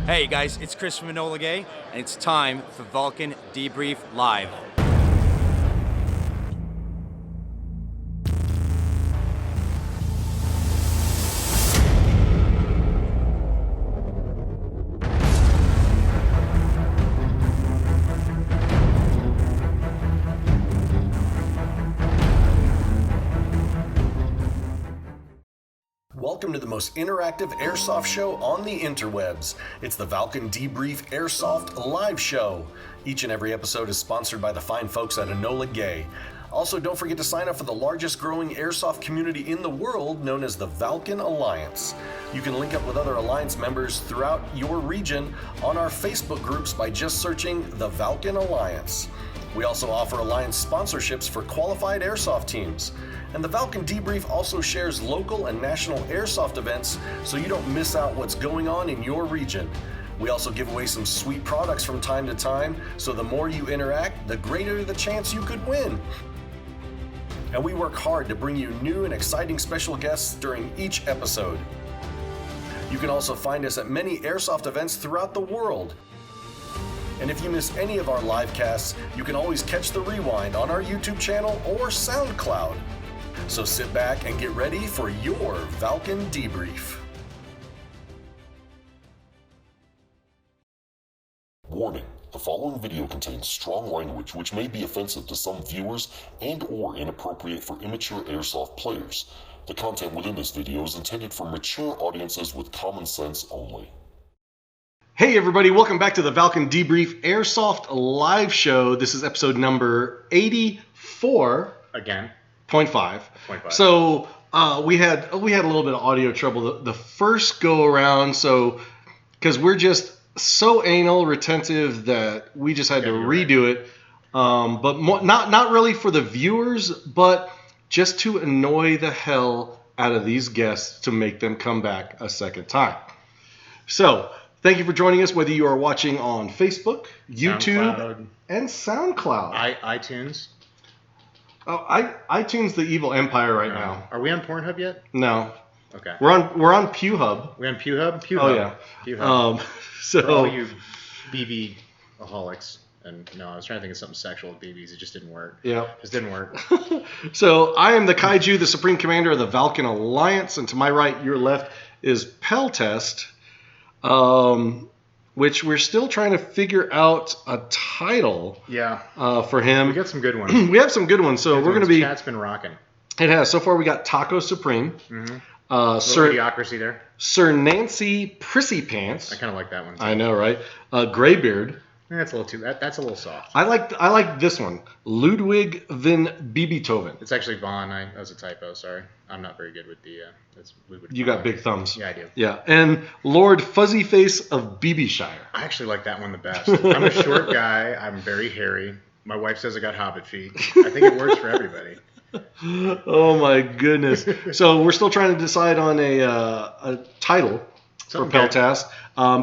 Hey guys, it's Chris from Enola Gaye, and it's time for Valken Debrief Live. Welcome to the most interactive airsoft show on the interwebs. It's the Valken Debrief Airsoft live show. Each and every episode is sponsored by the fine folks at Enola Gaye. Also, don't forget to sign up for the largest growing airsoft community in the world, known as the Valken Alliance. You can link up with other Alliance members throughout your region on our Facebook groups by just searching the Valken Alliance. We also offer Alliance sponsorships for qualified airsoft teams. And the Valken Debrief also shares local and national airsoft events so you don't miss out what's going on in your region. We also give away some sweet products from time to time, so the more you interact, the greater the chance you could win. And we work hard to bring you new and exciting special guests during each episode. You can also find us at many airsoft events throughout the world. And if you miss any of our live casts, you can always catch the rewind on our YouTube channel or SoundCloud. So sit back and get ready for your Valken Debrief. Warning, the following video contains strong language which may be offensive to some viewers and/or inappropriate for immature airsoft players. The content within this video is intended for mature audiences with common sense only. Hey everybody, welcome back to the Valken Debrief Airsoft live show. This is episode number 84. Again. 0.5. So we had a little bit of audio trouble the first go around, so because we're just so anal retentive that we just had to redo it. But not really for the viewers, but just to annoy the hell out of these guests to make them come back a second time. So thank you for joining us, whether you are watching on Facebook, YouTube, and SoundCloud. iTunes. Oh, iTunes, the evil empire right now. Are we on Pornhub yet? No. Okay. We're on PewHub. We on PewHub? Oh yeah. PewHub. So for all you BB-aholics, and no, I was trying to think of something sexual with BBs. It just didn't work. Yeah. Just didn't work. So I am the Kaiju, the Supreme Commander of the Valken Alliance, and to my right, your left is Peltest, which we're still trying to figure out a title. Yeah. For him. We got some good ones. We have some good ones, so we're going to be. Chat's been rocking. It has. So far, we got Taco Supreme. Mm-hmm. Sir Idiocracy there. Sir Nancy Prissy Pants. I kind of like that one too. I know, right? Graybeard. That's a little too. That's a little soft. I like this one, Ludwig van Beethoven. It's actually Von. That was a typo. Sorry, I'm not very good with the. You got big thumbs. Yeah, I do. Yeah, and Lord Fuzzyface of BB-shire. I actually like that one the best. I'm a short guy. I'm very hairy. My wife says I got hobbit feet. I think it works for everybody. Oh my goodness! So we're still trying to decide on a title for Peltast.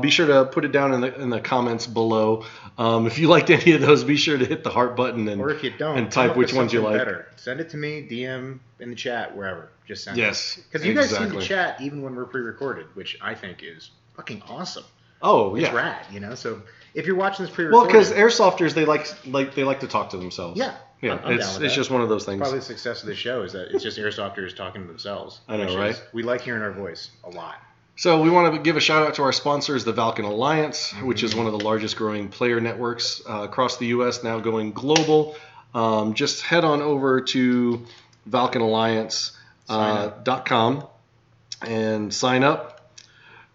Be sure to put it down in the comments below. If you liked any of those, be sure to hit the heart button or if you don't, and type which ones you like. Better. Send it to me, DM in the chat, wherever. Just send it. Because you guys seem to chat even when we're pre-recorded, which I think is fucking awesome. Oh yeah, it's rad, you know. So if you're watching this pre-recorded, well, because airsofters they like to talk to themselves. Yeah. Yeah, it's just one of those things. Probably the success of the show is that it's just airsofters talking to themselves. I know, right? We like hearing our voice a lot. So we want to give a shout out to our sponsors, the Valken Alliance, which is one of the largest growing player networks across the U.S., now going global. Just head on over to ValkenAlliance.com and sign up.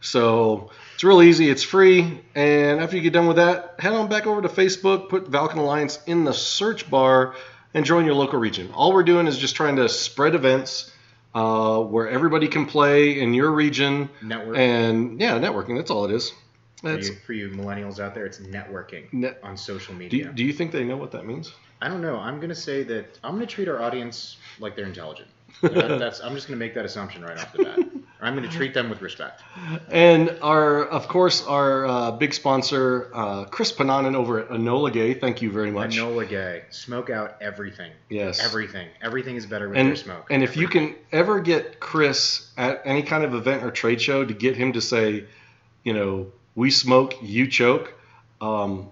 So it's real easy. It's free. And after you get done with that, head on back over to Facebook, put Valken Alliance in the search bar, and join your local region. All we're doing is just trying to spread events where everybody can play in your region. Networking. And yeah, networking. That's all it is. For you millennials out there, it's networking on social media. Do you think they know what that means? I don't know. I'm going to say that I'm going to treat our audience like they're intelligent. I'm just going to make that assumption right off the bat. I'm going to treat them with respect. And of course, our big sponsor, Chris Pananen over at Enola Gaye. Thank you very much. Enola Gaye. Smoke out everything. Yes. Everything. Everything is better with their smoke. And if you can ever get Chris at any kind of event or trade show to get him to say, we smoke, you choke, and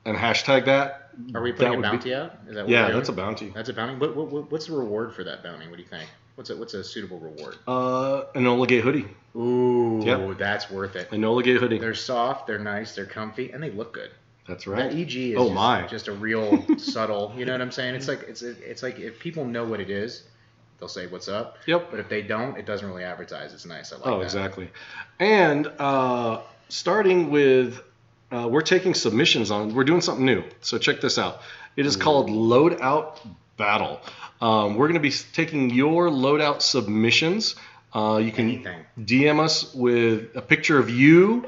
hashtag that. Are we putting a bounty out? Is that what we're doing? That's a bounty. That's a bounty. What's the reward for that bounty? What do you think? What's a suitable reward? Enola Gaye hoodie. Ooh, Yep. That's worth it. Enola Gaye hoodie. They're soft, they're nice, they're comfy, and they look good. That's right. That EG is just a real subtle. You know what I'm saying? It's like if people know what it is, they'll say what's up. Yep. But if they don't, it doesn't really advertise. It's nice. I like that. Oh, exactly. And starting with, we're taking submissions on. We're doing something new. So check this out. It is called Loadout Battle. We're going to be taking your loadout submissions. You can DM us with a picture of you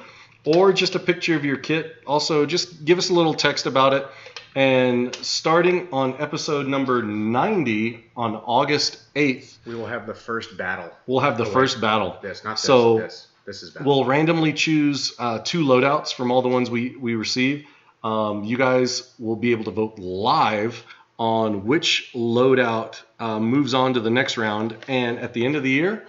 or just a picture of your kit. Also, just give us a little text about it. And starting on episode number 90 on August 8th, we will have the first battle. We'll have the first battle. This is battle. We'll randomly choose 2 loadouts from all the ones we receive. You guys will be able to vote live on which loadout moves on to the next round. And at the end of the year,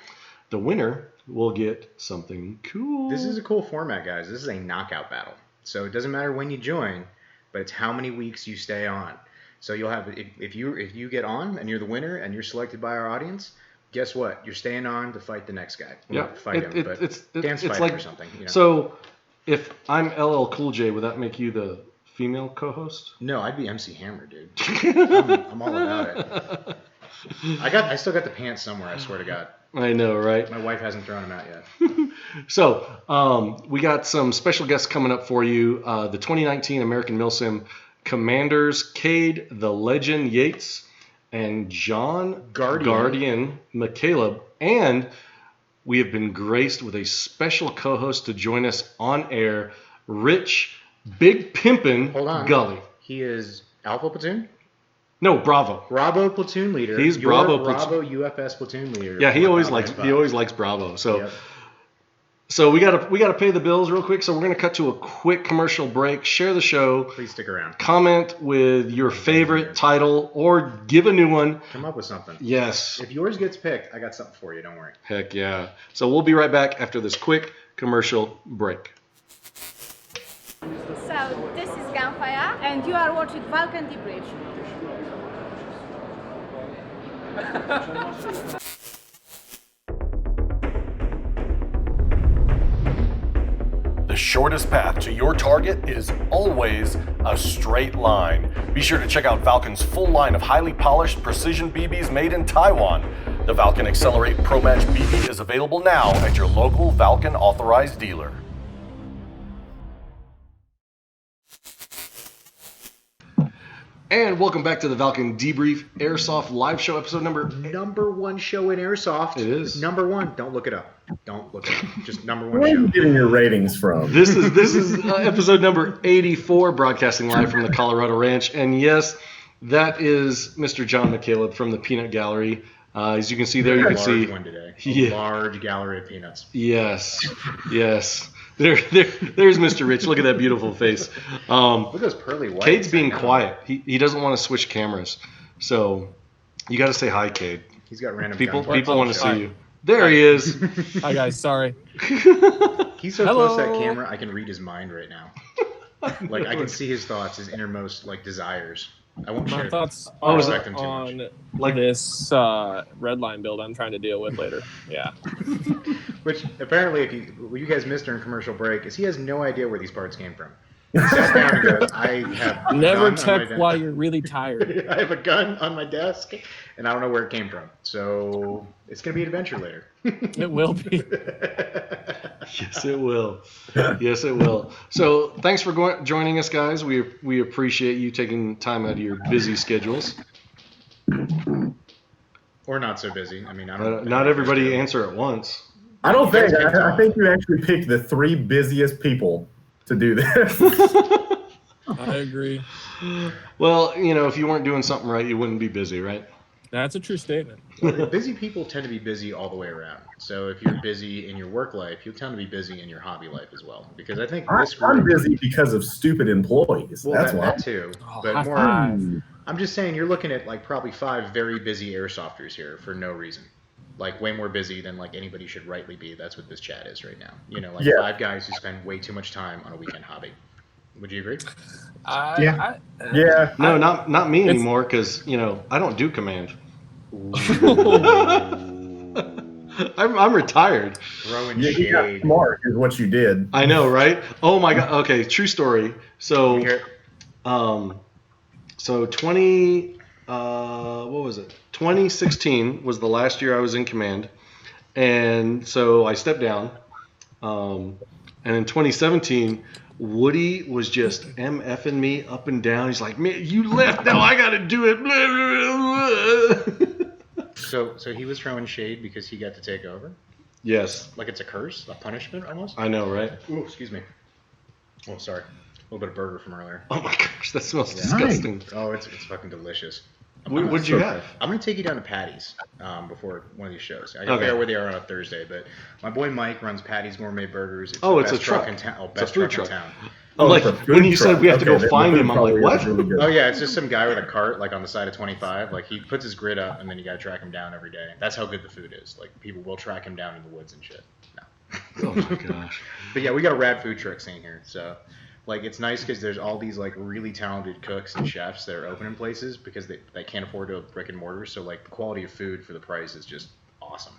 the winner will get something cool. This is a cool format, guys. This is a knockout battle. So it doesn't matter when you join, but it's how many weeks you stay on. So you'll have, if you get on and you're the winner and you're selected by our audience, guess what? You're staying on to fight the next guy. Yeah, fight him, but dance fight like, or something. You know? So if I'm LL Cool J, would that make you the female co-host? No, I'd be MC Hammer, dude. I'm all about it. I still got the pants somewhere, I swear to God. I know, right? My wife hasn't thrown them out yet. So we got some special guests coming up for you. The 2019 American Milsim Commanders, Cade, the Legend Yates, and John Guardian McCaleb. And we have been graced with a special co-host to join us on air, Rich Big Pimpin' Gulley. He is Alpha Platoon? No, Bravo. Bravo platoon leader. He's Bravo UFS platoon leader. Yeah, he always likes Bravo. So we gotta pay the bills real quick. So we're gonna cut to a quick commercial break. Share the show. Please stick around. Comment with your favorite title or give a new one. Come up with something. Yes. If yours gets picked, I got something for you. Don't worry. Heck yeah. So we'll be right back after this quick commercial break. So this is Gunfire, and you are watching Valken Debrief. The shortest path to your target is always a straight line. Be sure to check out Valken's full line of highly polished precision BBs made in Taiwan. The Valken Accelerate Pro Match BB is available now at your local Valken authorized dealer. And welcome back to the Valken Debrief Airsoft live show, episode number 1 show in Airsoft. It is. Number 1. Don't look it up. Don't look it up. Just number 1 Where are show. you getting your ratings from? This is episode number 84, broadcasting live from the Colorado Ranch. And yes, that is Mr. John McCaleb from the Peanut Gallery. As you can see there, you can see one today. Yeah. Large gallery of peanuts. Yes. There's Mr. Rich. Look at that beautiful face. Look at those pearly whites. Cade's being quiet. He doesn't want to switch cameras. So you got to say hi, Cade. He's got random People guns. want to see you. There he is. Hi guys, sorry. He's so close to that camera, I can read his mind right now. Like I can see his thoughts, his innermost desires. I won't share. My thoughts I'll are respect him too much. on this redline build I'm trying to deal with later. Yeah. Which apparently, what you guys missed during commercial break is he has no idea where these parts came from. He sat down and goes, I have Never check while you're really tired. I have a gun on my desk, and I don't know where it came from. So it's going to be an adventure later. It will be. Yes, it will. Yes, it will. So thanks for joining us, guys. We appreciate you taking time out of your busy schedules. Or not so busy. I mean, I don't. Not everybody answer at once. I don't think. I think you actually picked the 3 busiest people to do this. I agree. Well, if you weren't doing something right, you wouldn't be busy, right? That's a true statement. Busy people tend to be busy all the way around. So if you're busy in your work life, you'll tend to be busy in your hobby life as well. Because I think this group, I'm busy because of stupid employees. Well, that's why. that too. But more, I'm just saying you're looking at probably 5 very busy airsofters here for no reason. like way more busy than like anybody should rightly be. That's what this chat is right now. You know, like Yeah. 5 guys who spend way too much time on a weekend hobby. Would you agree? Yeah. Yeah. No, not me anymore, because I don't do command. I'm retired. Throwing You got shade. smart is what you did. I know, right? Oh my god. Okay, true story. So, Here. so 2016 was the last year I was in command, and so I stepped down. And in 2017, Woody was just MFing me up and down. He's like, "Man, you left. Now I got to do it." Blah, blah, blah. So he was throwing shade because he got to take over? Yes, Like it's a curse, a punishment almost? I know, right? Ooh, excuse me. Oh, sorry. A little bit of burger from earlier. Oh my gosh, that smells disgusting. Oh, it's fucking delicious. What'd you have? I'm going to take you down to Patty's before one of these shows. I Okay. forget where they are on a Thursday, but my boy Mike runs Patty's Gourmet Burgers. It's Oh, the it's a best truck truck. in town. Oh, It's a best food truck in truck. town. I'm like, the food when you said we have to go Okay, find the him, food I'm like, probably what? is really good. Oh yeah, it's just some guy with a cart like on the side of 25. Like he puts his grid up and then you gotta track him down every day. That's how good the food is. Like people will track him down in the woods and shit. No. Oh my gosh. But yeah, we got a rad food truck scene here. So like it's nice because there's all these like really talented cooks and chefs that are opening places because they can't afford to brick and mortar. So like the quality of food for the price is just awesome.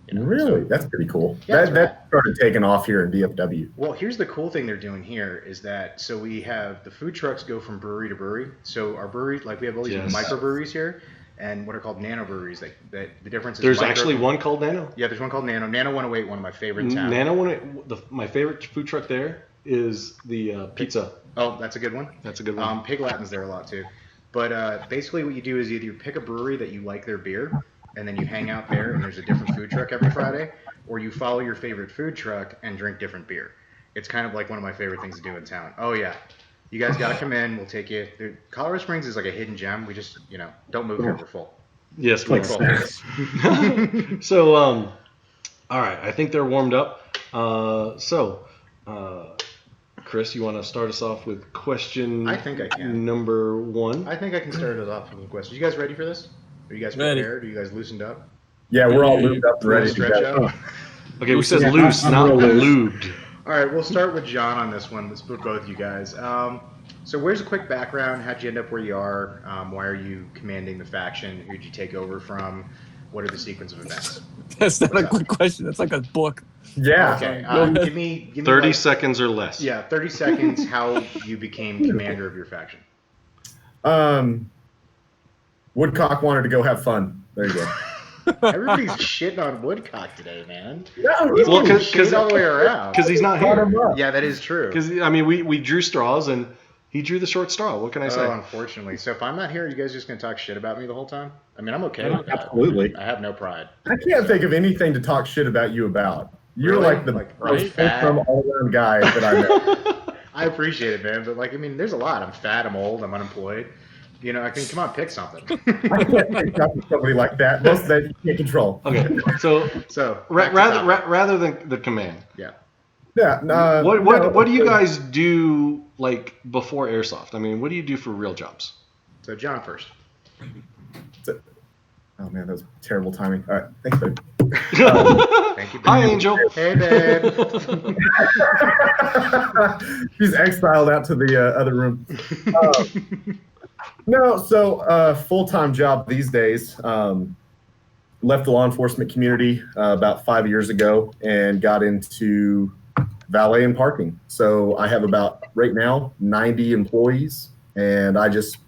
You know? Really? That's pretty cool. Yeah, that started taking off here in DFW. Well, here's the cool thing they're doing here is that so we have the food trucks go from brewery to brewery. So our breweries, like we have all these Yes. microbreweries here, and what are called nano breweries. That the difference is There's micro- actually one called Nano. Yeah, there's one called Nano. Nano 108, one of my favorite in town. Nano, my favorite food truck there is the pizza. Oh, that's a good one. That's a good one. Pig Latin's there a lot too. But basically, what you do is either you pick a brewery that you like their beer, and then you hang out there, and there's a different food truck every Friday, or you follow your favorite food truck and drink different beer. It's kind of like one of my favorite things to do in town. Oh yeah, you guys gotta come in. We'll take you. Dude, Colorado Springs is like a hidden gem. We just don't move here. We're full. Yes, We're please. full. So, all right, I think they're warmed up. Chris, you want to start us off with question I think I can. number 1? I think I can start us off with a question. You guys ready for this? Are you guys Ready. prepared? Are you guys loosened up? Yeah, we're all lubed up and ready to Stretch go. out? Okay, we said Yeah, loose, I'm not real loose. lubed. All right, we'll start with John on this one. Let's put both you guys. So where's a quick background? How'd you end up where you are? Why are you commanding the faction? Who'd you take over from? What are the sequence of events? That's not a quick question. That's like a book. Yeah. Okay, give me 30 like, seconds or less. Yeah, 30 seconds. How you became commander of your faction? Woodcock wanted to go have fun. There you go. Everybody's shitting on Woodcock today, man. No, He's Well, getting 'cause- shit all the way around. Because he's not brought here. him up. Yeah, that is true. Because, I mean, we drew straws, and he drew the short straw. What can I say? Oh, unfortunately. So if I'm not here, are you guys just going to talk shit about me the whole time? I mean, I'm okay with that. Absolutely. I have no pride. I can't think of anything to talk shit about you about. You're Really? like the Like, most right? Fat. wholesome all-around guy that I know. I appreciate it, man. But, like, I mean, there's a lot. I'm fat, I'm old, I'm unemployed. You know, I think, come on, pick something. I can't think of somebody like that. Most of that you can't control. Okay, so So, back to topic. rather than the command, Yeah. Yeah. No, what do you guys do like before airsoft? I mean, what do you do for real jobs? So, John first. Oh man, that was terrible timing. All right, thanks, babe. Thank you. Hi, babe. Angel. Hey, babe. She's exiled out to the other room. No, so full-time job these days. Left the law enforcement community about 5 years ago and got into valet and parking. So I have about, right now, 90 employees. And I just,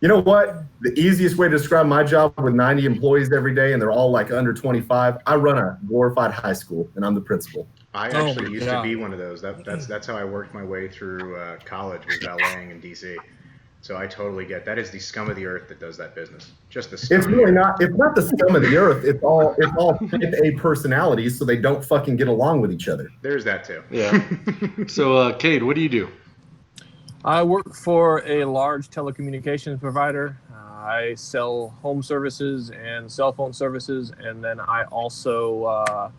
you know what? The easiest way to describe my job with 90 employees every day, and they're all like under 25, I run a glorified high school, and I'm the principal. I Oh, actually used to yeah. be one of those. That's how I worked my way through college, was valeting in D.C. So I totally get that. Is the scum of the earth that does that business. Just the scum. It's of the really earth. not. It's not the scum of the earth. It's all type A personalities, so they don't fucking get along with each other. There's that too. Yeah. So, Cade, what do you do? I work for a large telecommunications provider. I sell home services and cell phone services, and then I also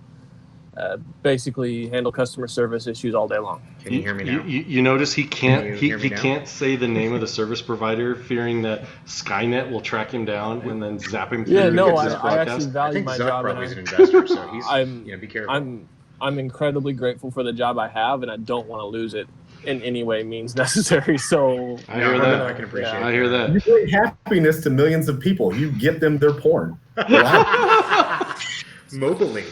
basically handle customer service issues all day long. Can you hear me now? You notice he can't Can you hear me he now? can't say the name of the service provider, fearing that Skynet will track him down and then zap him through. Yeah, no, this I actually broadcast. I value think my Zuck job, probably and is an investor, so he's be careful. I'm incredibly grateful for the job I have, and I don't want to lose it in any way means necessary. So I hear that. I can appreciate I hear that. You bring happiness to millions of people. You get them their porn. Mobily.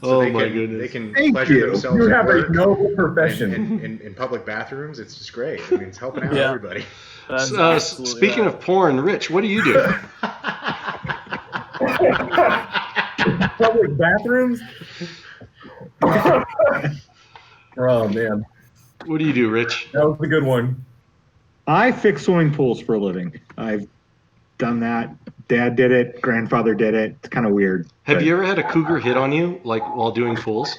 Oh they my can, goodness. They can Thank pleasure you. themselves You at have a work noble profession. in public bathrooms. It's just great. I mean, it's helping out Yeah. everybody. that's absolutely Speaking right. of porn, Rich, what do you do? Public bathrooms? Oh, man. What do you do, Rich? That was a good one. I fix swimming pools for a living. I've done that. Dad did it. Grandfather did it. It's kind of weird. Have but- you ever had a cougar hit on you, like while doing pools?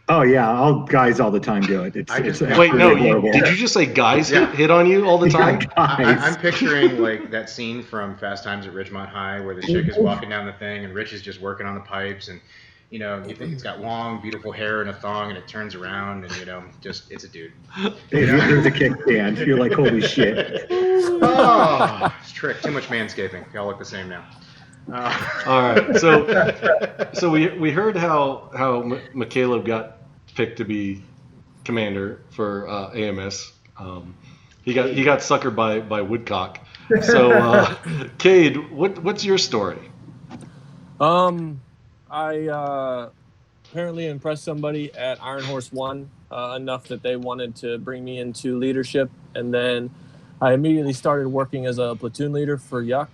Oh yeah, all guys all the time do it. It's I just- it's Wait, no. absolutely horrible. Did you just say guys Yeah. hit on you all the time? Guys. I'm picturing like that scene from Fast Times at Ridgemont High where the chick is walking down the thing and Rich is just working on the pipes, and you think it's got long, beautiful hair and a thong, and it turns around, and just it's a dude. There's a kickstand. You're like, holy shit. Oh, it's trick. Too much manscaping. Y'all look the same now. All right. So we heard how McCaleb got picked to be commander for AMS. He got suckered by Woodcock. So Cade, what's your story? I apparently impressed somebody at Iron Horse 1 enough that they wanted to bring me into leadership, and then I immediately started working as a platoon leader for Yuck.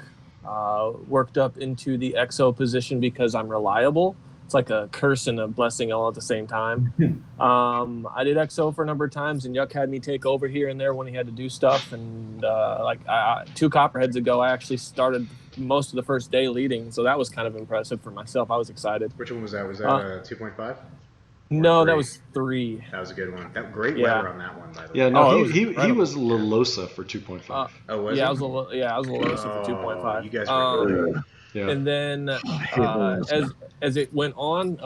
Worked up into the XO position because I'm reliable. It's like a curse and a blessing all at the same time. I did XO for a number of times, and Yuck had me take over here and there when he had to do stuff. And 2 Copperheads ago, I actually started most of the first day leading, so that was kind of impressive for myself. I was excited. Which one was that? Was that 2.5? No, that 3? was 3. That was a good one. That great Yeah. weather on that one, by the way. Yeah, no, Oh, he incredible. was Lalosa for 2.5. Was yeah, it? I was a little low for 2.5. You guys were good. Yeah. And then as it went on,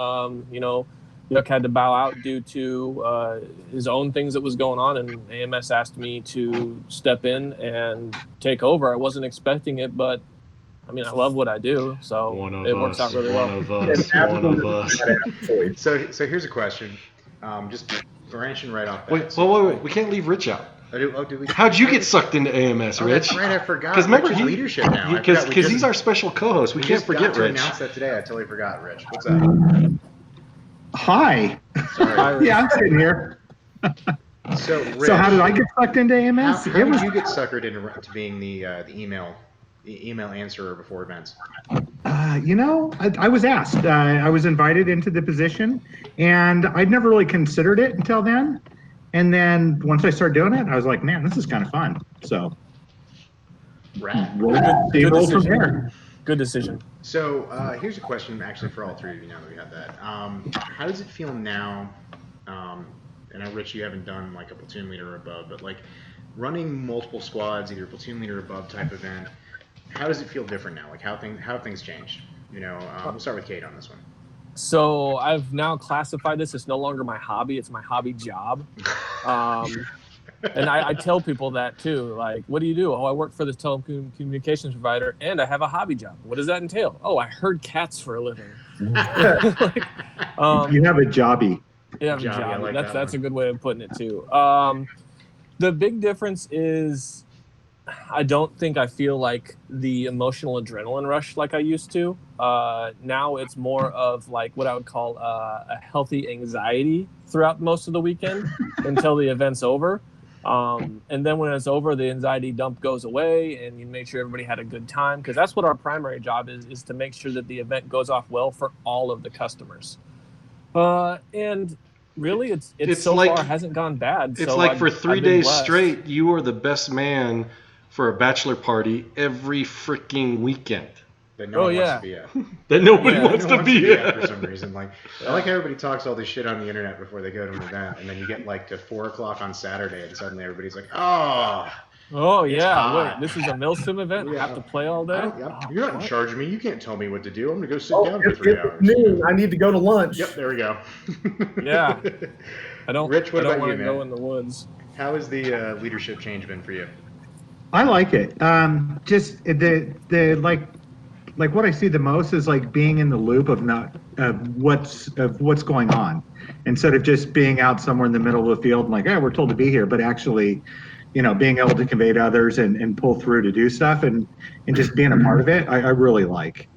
Yuck had to bow out due to his own things that was going on, and AMS asked me to step in and take over. I wasn't expecting it, but I mean, I love what I do, so it works out really well. One of us. So here's a question. Just branching right off. Wait, wait. We can't leave Rich out. Do we? How'd you get sucked into AMS, Oh, Rich? that's right. I forgot. Because remember, Rich's leadership now. I because forgot. We he's our special co-host. We can't just forget got to Rich. announce that today. I totally forgot, Rich. What's up? Hi. Sorry. Yeah, I'm sitting here. So, Rich, So how did I get sucked into AMS? How did you get suckered into being the email answerer before events? I was asked. I was invited into the position, and I'd never really considered it until then. And then once I started doing it, I was like, man, this is kind of fun. So Rad. roll Good from decision. there. Good decision. So here's a question, actually, for all three of you. Now that we have that, how does it feel now? And I, Rich, you haven't done like a platoon leader or above, but like running multiple squads, either platoon leader or above type event. How does it feel different now? Like how have things changed? We'll start with Kate on this one. So I've now classified this. It's no longer my hobby. It's my hobby job. And I tell people that too. Like, what do you do? Oh, I work for this telecommunications provider, and I have a hobby job. What does that entail? Oh, I herd cats for a living. You have a jobby. Yeah, Jobby, I like that that's a one. good way of putting it too. The big difference is I don't think I feel like the emotional adrenaline rush like I used to. Now it's more of like what I would call a healthy anxiety throughout most of the weekend until the event's over. And then when it's over, the anxiety dump goes away and you make sure everybody had a good time, because that's what our primary job is to make sure that the event goes off well for all of the customers. And really, it's so like- far hasn't gone bad. It's so like I've- for I've 3 been days blessed. straight, you are the best man for a bachelor party every freaking weekend That no one yeah. wants to be at. that nobody Yeah, wants No to one be at at. for some reason. Like I like how everybody talks all this shit on the internet before they go to an event, and then you get like to 4 o'clock on Saturday, and suddenly everybody's like, "Oh, Oh It's yeah, hot. wait, this is a Milsim event. Yeah. I have to play all day. You're not in charge of me. You can't tell me what to do. I'm gonna go sit Oh, down for it's 3 hours. noon. I need to go to lunch. Yep, there we go. Yeah. I don't. Rich, what I don't about want you, to man? go in the woods. How has the leadership change been for you? I like it. Just the like what I see the most is like being in the loop of what's going on, instead of just being out somewhere in the middle of the field and like, we're told to be here, but actually, being able to convey to others and pull through to do stuff and just being a part of it. I really like,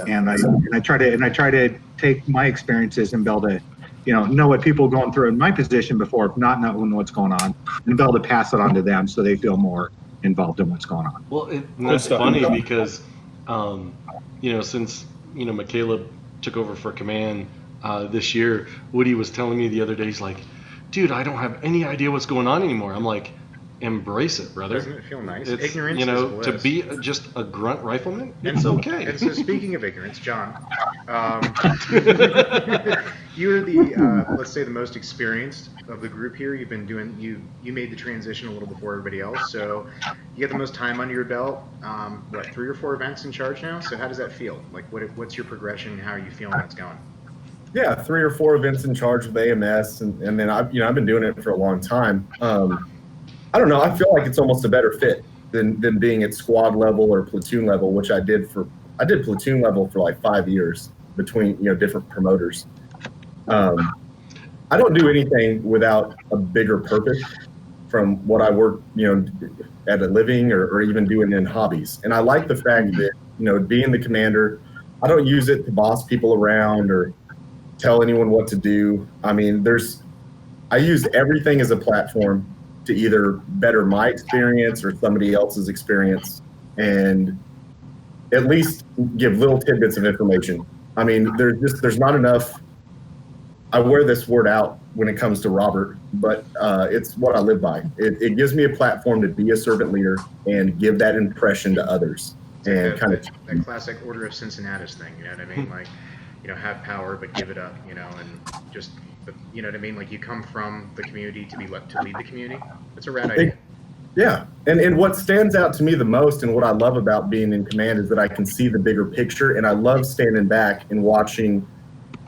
and I try to take my experiences and be able to, know what people are going through in my position before not knowing what's going on, and be able to pass it on to them so they feel more involved in what's going on. Well, that's funny because, since McCaleb took over for command this year, Woody was telling me the other day, he's like, "Dude, I don't have any idea what's going on anymore." I'm like, "Embrace it, brother." Doesn't it feel nice? It's, Ignorance is bliss. to be just a grunt rifleman, it's okay. And so, speaking of ignorance, John, you're the let's say the most experienced of the group here. You've been doing you made the transition a little before everybody else, so you get the most time under your belt. 3 or 4 events in charge now? So how does that feel? Like, what's your progression? How are you feeling it's going? Yeah, 3 or 4 events in charge with AMS, and then I've been doing it for a long time. I don't know. I feel like it's almost a better fit than being at squad level or platoon level, which I did platoon level for like 5 years between different promoters. I don't do anything without a bigger purpose from what I work at a living or even doing in hobbies. And I like the fact that being the commander, I don't use it to boss people around or tell anyone what to do. I mean, I use everything as a platform to either better my experience or somebody else's experience, and at least give little tidbits of information. I mean, there's not enough. I wear this word out when it comes to Robert, but it's what I live by. It gives me a platform to be a servant leader and give that impression to others. And kind of that classic Order of Cincinnatus thing, you know what I mean? Like, have power but give it up, and just, you know what I mean? Like, you come from the community to lead the community. It's a rad idea. Yeah, and what stands out to me the most and what I love about being in command is that I can see the bigger picture, and I love standing back and watching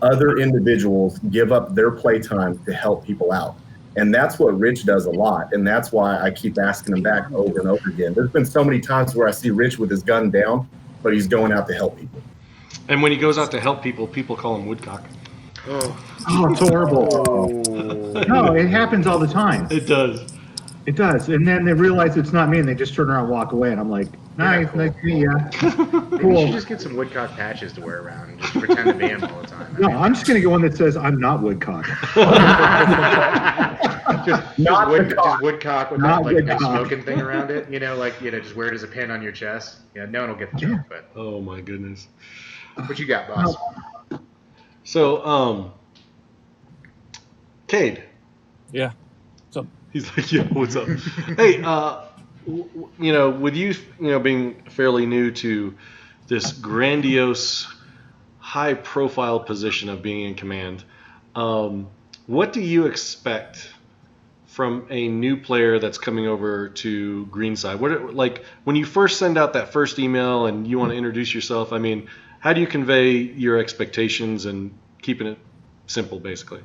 other individuals give up their playtime to help people out. And that's what Rich does a lot, and that's why I keep asking him back over and over again. There's been so many times where I see Rich with his gun down, but he's going out to help people. And when he goes out to help people, people call him Woodcock. Oh, it's horrible. No, it happens all the time. It does. It does. And then they realize it's not me, and they just turn around and walk away, and I'm like, nice, cool. nice to meet you. Maybe you should just get some Woodcock patches to wear around and just pretend to be him all the time. No, I'm just going to get one that says, I'm not Woodcock. just Woodcock with that like smoking thing around it, just wear it as a pin on your chest. Yeah, no one will get the joke, but. Oh my goodness. What you got, boss? So, Cade. Yeah. What's up? He's like, yeah, what's up? Hey, with you, being fairly new to this grandiose, high-profile position of being in command, what do you expect from a new player that's coming over to Greenside? Like when you first send out that first email and you want to introduce yourself? I mean, how do you convey your expectations and keeping it simple, basically?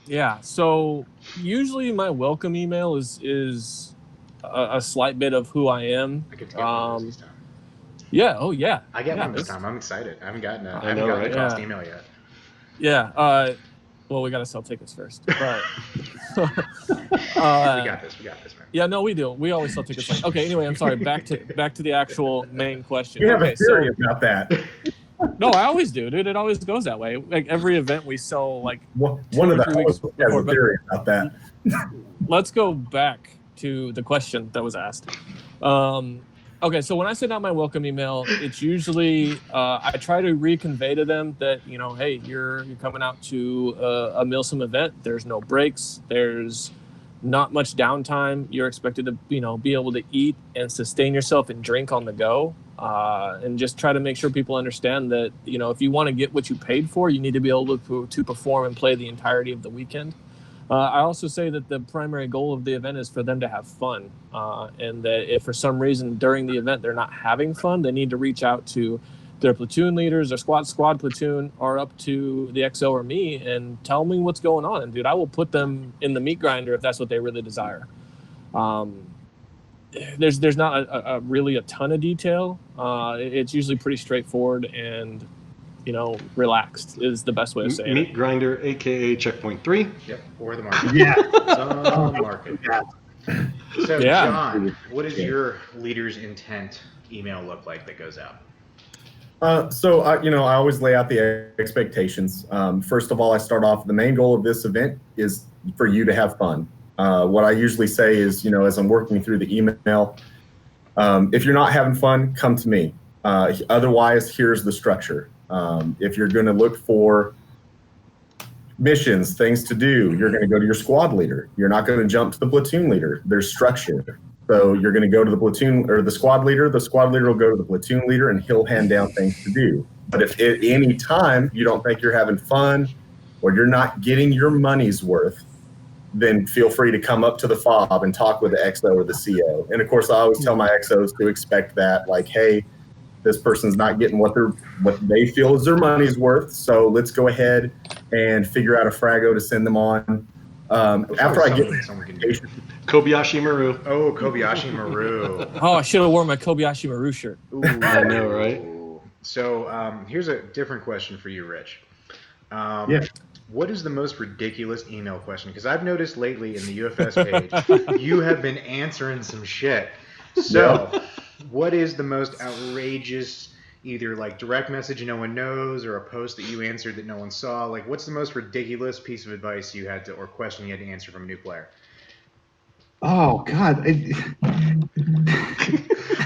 Yeah. So usually my welcome email is a slight bit of who I am. I get to get one this time. Yeah. Oh yeah. I get one this time. I'm excited. I haven't gotten a cost email yet. Yeah. Well, we got to sell tickets first. But we got this, man. Yeah, no, we do. We always sell tickets. Okay, anyway, I'm sorry. Back to the actual main question. You have a theory about that. No, I always do, dude. It always goes that way. Like every event, we sell like one of the hosts has a theory about that. Let's go back to the question that was asked. Okay, so when I send out my welcome email, it's usually I try to reconvey to them that hey, you're coming out to a Milsim event. There's no breaks. There's not much downtime. You're expected to be able to eat and sustain yourself and drink on the go, and just try to make sure people understand that if you want to get what you paid for, you need to be able to perform and play the entirety of the weekend. I also say that the primary goal of the event is for them to have fun, and that if for some reason during the event they're not having fun, they need to reach out to their platoon leaders, their squad platoon, or up to the XO or me and tell me what's going on. And dude, I will put them in the meat grinder if that's what they really desire. There's not a really a ton of detail. It's usually pretty straightforward and, relaxed is the best way of saying Meat it. grinder, aka checkpoint 3. Yep, or the market. Yeah. It's on the market. So, Yeah. John, what does your leader's intent email look like that goes out? So I always lay out the expectations. First of all, I start off, the main goal of this event is for you to have fun. What I usually say is, as I'm working through the email, if you're not having fun, come to me. Otherwise, here's the structure. If you're going to look for missions, things to do, you're going to go to your squad leader. You're not going to jump to the platoon leader. There's structure. So you're going to go to the platoon or the squad leader. The squad leader will go to the platoon leader and he'll hand down things to do. But if at any time you don't think you're having fun or you're not getting your money's worth, then feel free to come up to the FOB and talk with the XO or the CO. And of course, I always tell my XOs to expect that, like, hey, this person's not getting what they feel is their money's worth. So let's go ahead and figure out a frago to send them on. After I get Kobayashi Maru. Oh, Kobayashi Maru. Oh, I should have worn my Kobayashi Maru shirt. Ooh. I know, right? So here's a different question for you, Rich. Yeah. What is the most ridiculous email question? Because I've noticed lately in the UFS page, you have been answering some shit. So, what is the most outrageous, either like direct message no one knows or a post that you answered that no one saw? Like, what's the most ridiculous piece of advice you had to, or question you had to answer from a new player? Oh God.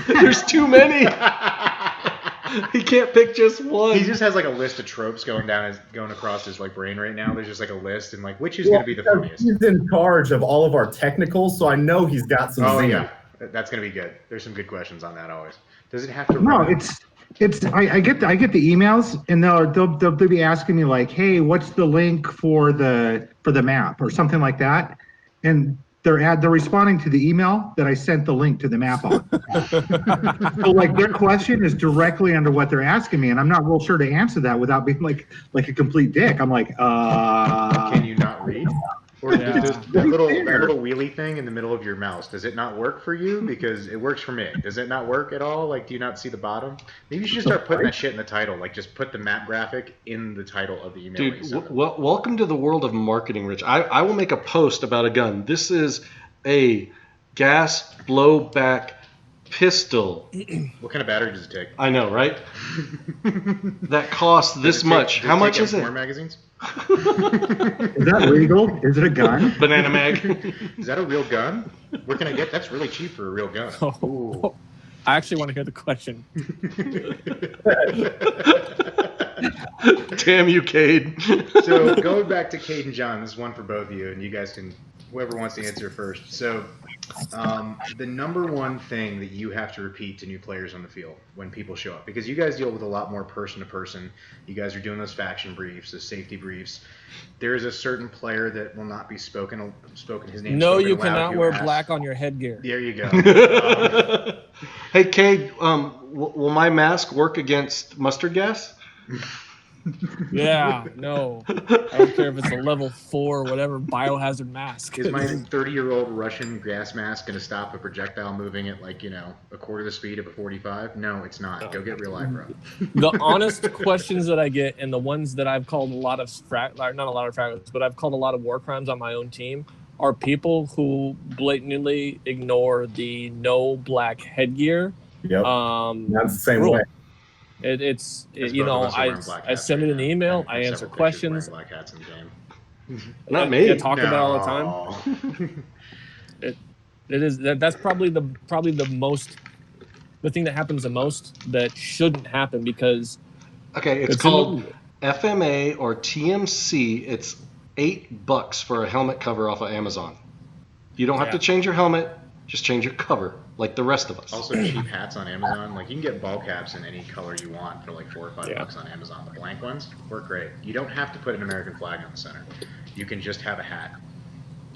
There's too many. He can't pick just one. He just has like a list of tropes going across his like brain right now. There's just like a list, and like which is going to be the funniest? He's in charge of all of our technicals, so I know he's got some. Oh zing. yeah, that's going to be good. There's some good questions on that always. Does it have to? No, I get the emails, and they'll be asking me like, hey, what's the link for the map or something like that, and they're responding to the email that I sent the link to the map on. So like their question is directly under what they're asking me, and I'm not real sure to answer that without being like a complete dick. I'm like, Can you not read? Or does that little wheelie thing in the middle of your mouse, does it not work for you? Because it works for me. Does it not work at all? Like, do you not see the bottom? Maybe you should just start putting that shit in the title. Like, just put the map graphic in the title of the email. Dude, welcome to the world of marketing, Rich. I will make a post about a gun. This is a gas blowback pistol. What kind of battery does it take? I know, right? That costs this much. How much is it? More magazines? is that legal? Is it a gun? Banana mag. Is that a real gun? Where can I get? That's really cheap for a real gun. Oh, I actually want to hear the question. Damn you, Cade. So going back to Cade and John, this is one for both of you, and you guys can, whoever wants to answer first. So the number one thing that you have to repeat to new players on the field when people show up, because you guys deal with a lot more person to person. You guys are doing those faction briefs, those safety briefs. There is a certain player that will not be spoken his name. No, you cannot wear black on your headgear. There you go. Hey, Cade, will my mask work against mustard gas? Yeah, no. I don't care if it's a level 4 whatever biohazard mask. Is my 30-year-old Russian gas mask going to stop a projectile moving at like, a quarter the speed of a 45? No, it's not. Go get real life, bro. The honest questions that I get, and the ones that I've called a lot of not a lot of fragments, but I've called a lot of war crimes on my own team, are people who blatantly ignore the no black headgear. Yep. That's the same rule. way. I send it an email. I answer questions. Black hats in the game. Not me. I talk about it all the time. That's probably the thing that happens the most that shouldn't happen because. Okay, it's called FMA or TMC. It's $8 for a helmet cover off of Amazon. You don't have to change your helmet. Just change your cover, like the rest of us. Also, cheap hats on Amazon. Like, you can get ball caps in any color you want for like $4 or $5 on Amazon. The blank ones work great. You don't have to put an American flag on the center. You can just have a hat.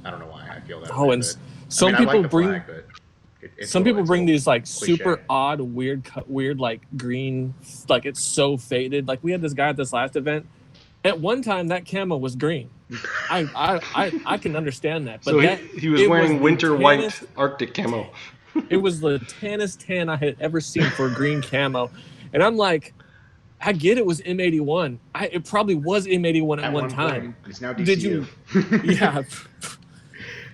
I don't know why I feel that. Oh, way, and but, some I people like the bring flag, but it's some a little- people it's a bring little these like cliche. super odd, weird like green, like it's so faded. Like we had this guy at this last event. At one time, that camo was green. I can understand that, but So that he was it wearing the winter white tannest- Arctic camo. It was the tannest tan I had ever seen for green camo, and I'm like, I get it was M81. It probably was M81 at one time. point. It's now DCU. Did you? Yeah.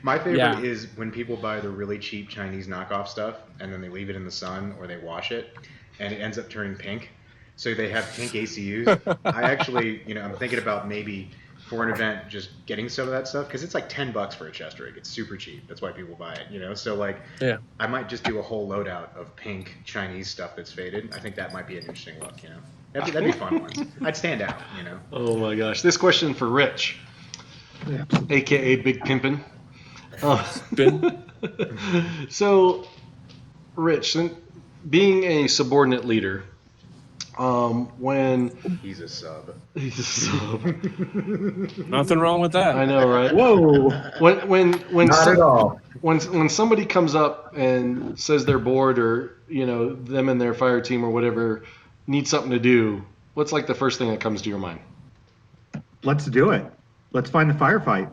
My favorite Yeah. is when people buy the really cheap Chinese knockoff stuff and then they leave it in the sun or they wash it and it ends up turning pink. So they have pink ACUs. I actually, I'm thinking about maybe for an event just getting some of that stuff because it's like $10 for a chest rig. It's super cheap. That's why people buy it, So like, yeah. I might just do a whole loadout of pink Chinese stuff that's faded. I think that might be an interesting look, That'd be fun ones. I'd stand out, Oh my gosh. This question for Rich, aka Big Pimpin'. So, Rich, being a subordinate leader, when he's a sub, Nothing wrong with that. I know, right? Whoa. When Not at all. When somebody comes up and says they're bored, or them and their fire team or whatever need something to do, what's like the first thing that comes to your mind? Let's do it. Let's find the firefight.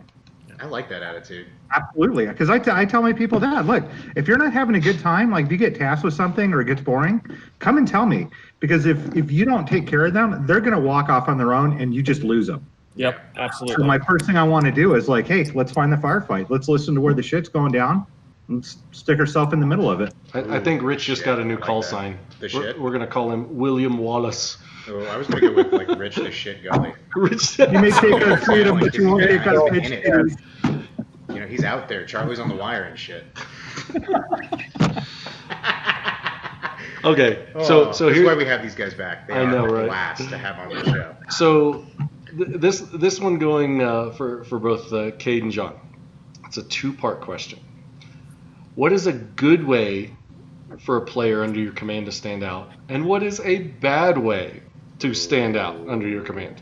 I like that attitude. Absolutely, because I tell my people that, look, if you're not having a good time, like if you get tasked with something or it gets boring, come and tell me. Because if you don't take care of them, they're going to walk off on their own and you just lose them. Yep, So absolutely. my first thing I want to do is like, hey, let's find the firefight. Let's listen to where the shit's going down and stick ourselves in the middle of it. I think Rich just got a new call sign. We're going to call him William Wallace. Oh, I was going to go with like Rich the Shit Gulley. Rich. You may take us freedom, but you won't take us in bitch. it. He's out there. Charlie's on the wire and shit. Okay, so That's here. why we have these guys back. They I know, are right? blast to have on the show. So this one going for both Cade and John. It's a two-part question. What is a good way for a player under your command to stand out, and what is a bad way to stand out under your command?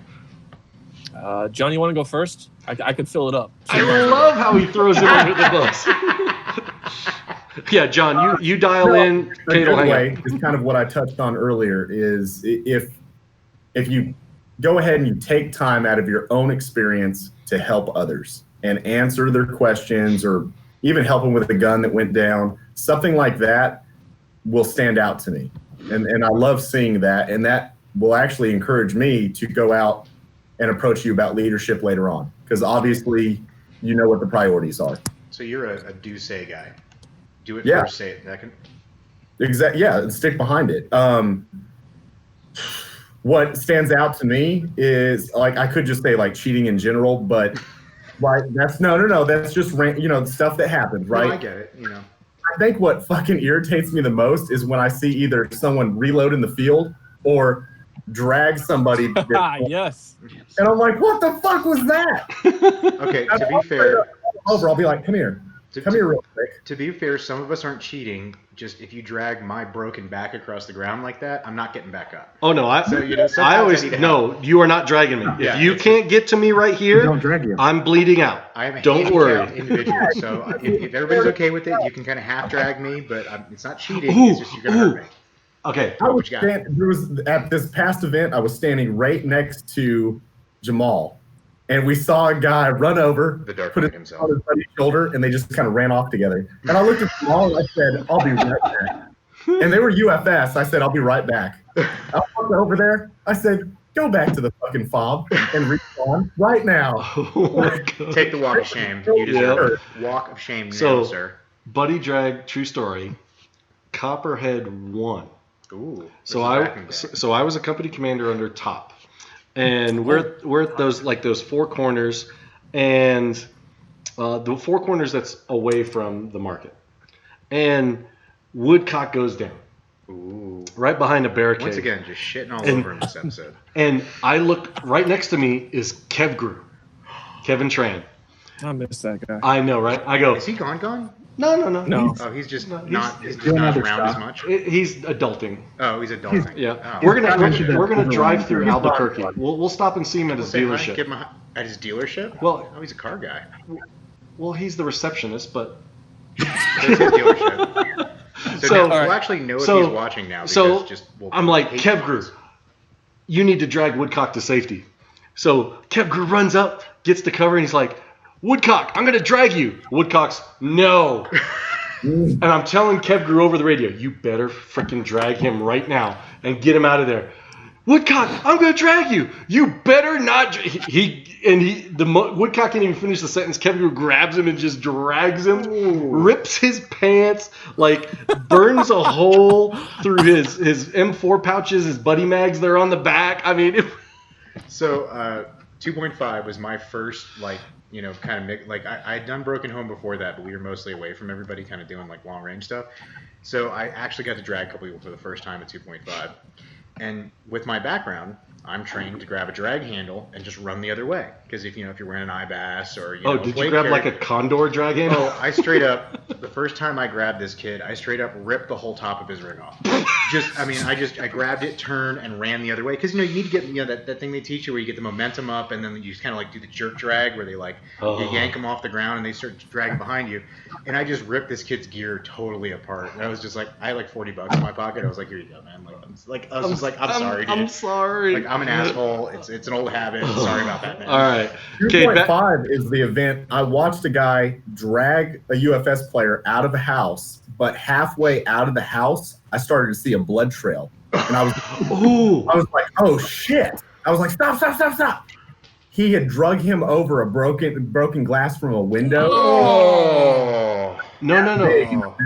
John, you want to go first? I could fill it up. I love how he throws it under the bus. Yeah, John, you dial in. A Cade will good hang way up. is kind of what I touched on earlier. Is if you go ahead and you take time out of your own experience to help others and answer their questions, or even help them with a gun that went down, something like that will stand out to me, and I love seeing that, and that will actually encourage me to go out and approach you about leadership later on, because obviously you know what the priorities are. So you're a do-say guy. Do it Yeah. first, say it second. Exactly. Yeah, and stick behind it. What stands out to me is, like, I could just say like cheating in general, but like that's no. That's just stuff that happens, right? No, I get it. I think what fucking irritates me the most is when I see either someone reload in the field or drag somebody. Yes. And I'm like, what the fuck was that? Okay, to be fair, I'll be like, come here real quick. To be fair, some of us aren't cheating. Just if you drag my broken back across the ground like that, I'm not getting back up. Oh no, sometimes I always need to no. help. You are not dragging me. Yeah, if you can't get to me right here, Don't drag you. I'm bleeding out. I am a Don't worry. handicapped individual, so if everybody's okay with it, you can kind of half drag me, but it's not cheating. Ooh, It's just you're gonna hurt me. Okay. I was What you got? there was at this past event, I was standing right next to Jamal, and we saw a guy run over, The Dark put Knight it himself. on his buddy's shoulder, and they just kind of ran off together. And I looked at Jamal and I said, "I'll be right back." And they were UFS. I said, "I'll be right back." I walked over there. I said, "Go back to the fucking fob and respawn right now." Oh my God. Take the walk of shame. You deserve it. Walk of shame So- now, sir. Buddy drag, true story. Copperhead won. Ooh. So this is back in the day. I was a company commander under Top, and we're at those four corners, and the four corners that's away from the market, and Woodcock goes down Ooh. right behind a barricade. Once again, just shitting all And- over in this episode. And I look right next to me is Kevin Tran. I miss that guy. I know, right? I go, Is he gone? no. No. Oh, he's just No, he's- not. He's just doing not other around as stuff. much. He's adulting. Oh, he's adulting. Yeah, Oh. we're gonna He's drive through he's Albuquerque. We'll stop and see him at his Say hi, dealership. give him at his dealership. Well- oh, he's a car guy. Well, he's the receptionist, but It's his dealership. So now, we'll actually know if he's watching now. Because I'm like, Kev Grew, you need to drag Woodcock to safety. So Kev Grew runs up, gets the cover, and he's like, Woodcock, I'm going to drag you. Woodcock's, no. And I'm telling Kev Grew over the radio, you better freaking drag him right now and get him out of there. Woodcock, I'm going to drag you. You better not. Woodcock can't even finish the sentence. Kev Grew grabs him and just drags him, rips his pants, like burns a hole through his M4 pouches, his buddy mags. They're on the back. I mean, So 2.5 was my first, like, you know, kind of like I'd done Broken Home before that, but we were mostly away from everybody, kind of doing like long range stuff. So I actually got to drag a couple people for the first time at 2.5. And with my background, I'm trained to grab a drag handle and just run the other way. Because if you're wearing an IBAS or did you grab like a condor drag handle? Oh, I straight up, the first time I grabbed this kid, I straight up ripped the whole top of his rig off. I grabbed it, turned, and ran the other way. Because you need to get that thing they teach you where you get the momentum up, and then you just kind of like do the jerk drag where they you yank them off the ground and they start dragging behind you. And I just ripped this kid's gear totally apart. And I was just like, I had like $40 in my pocket. I was like, here you go, man. I'm sorry, dude. I'm sorry. Like, I'm an asshole. It's an old habit. Sorry about that, man. All right. 2.5 is the event. I watched a guy drag a UFS player out of the house, but halfway out of the house, I started to see a blood trail. And I was like, oh shit. I was like, stop. He had drug him over a broken glass from a window. Oh. No.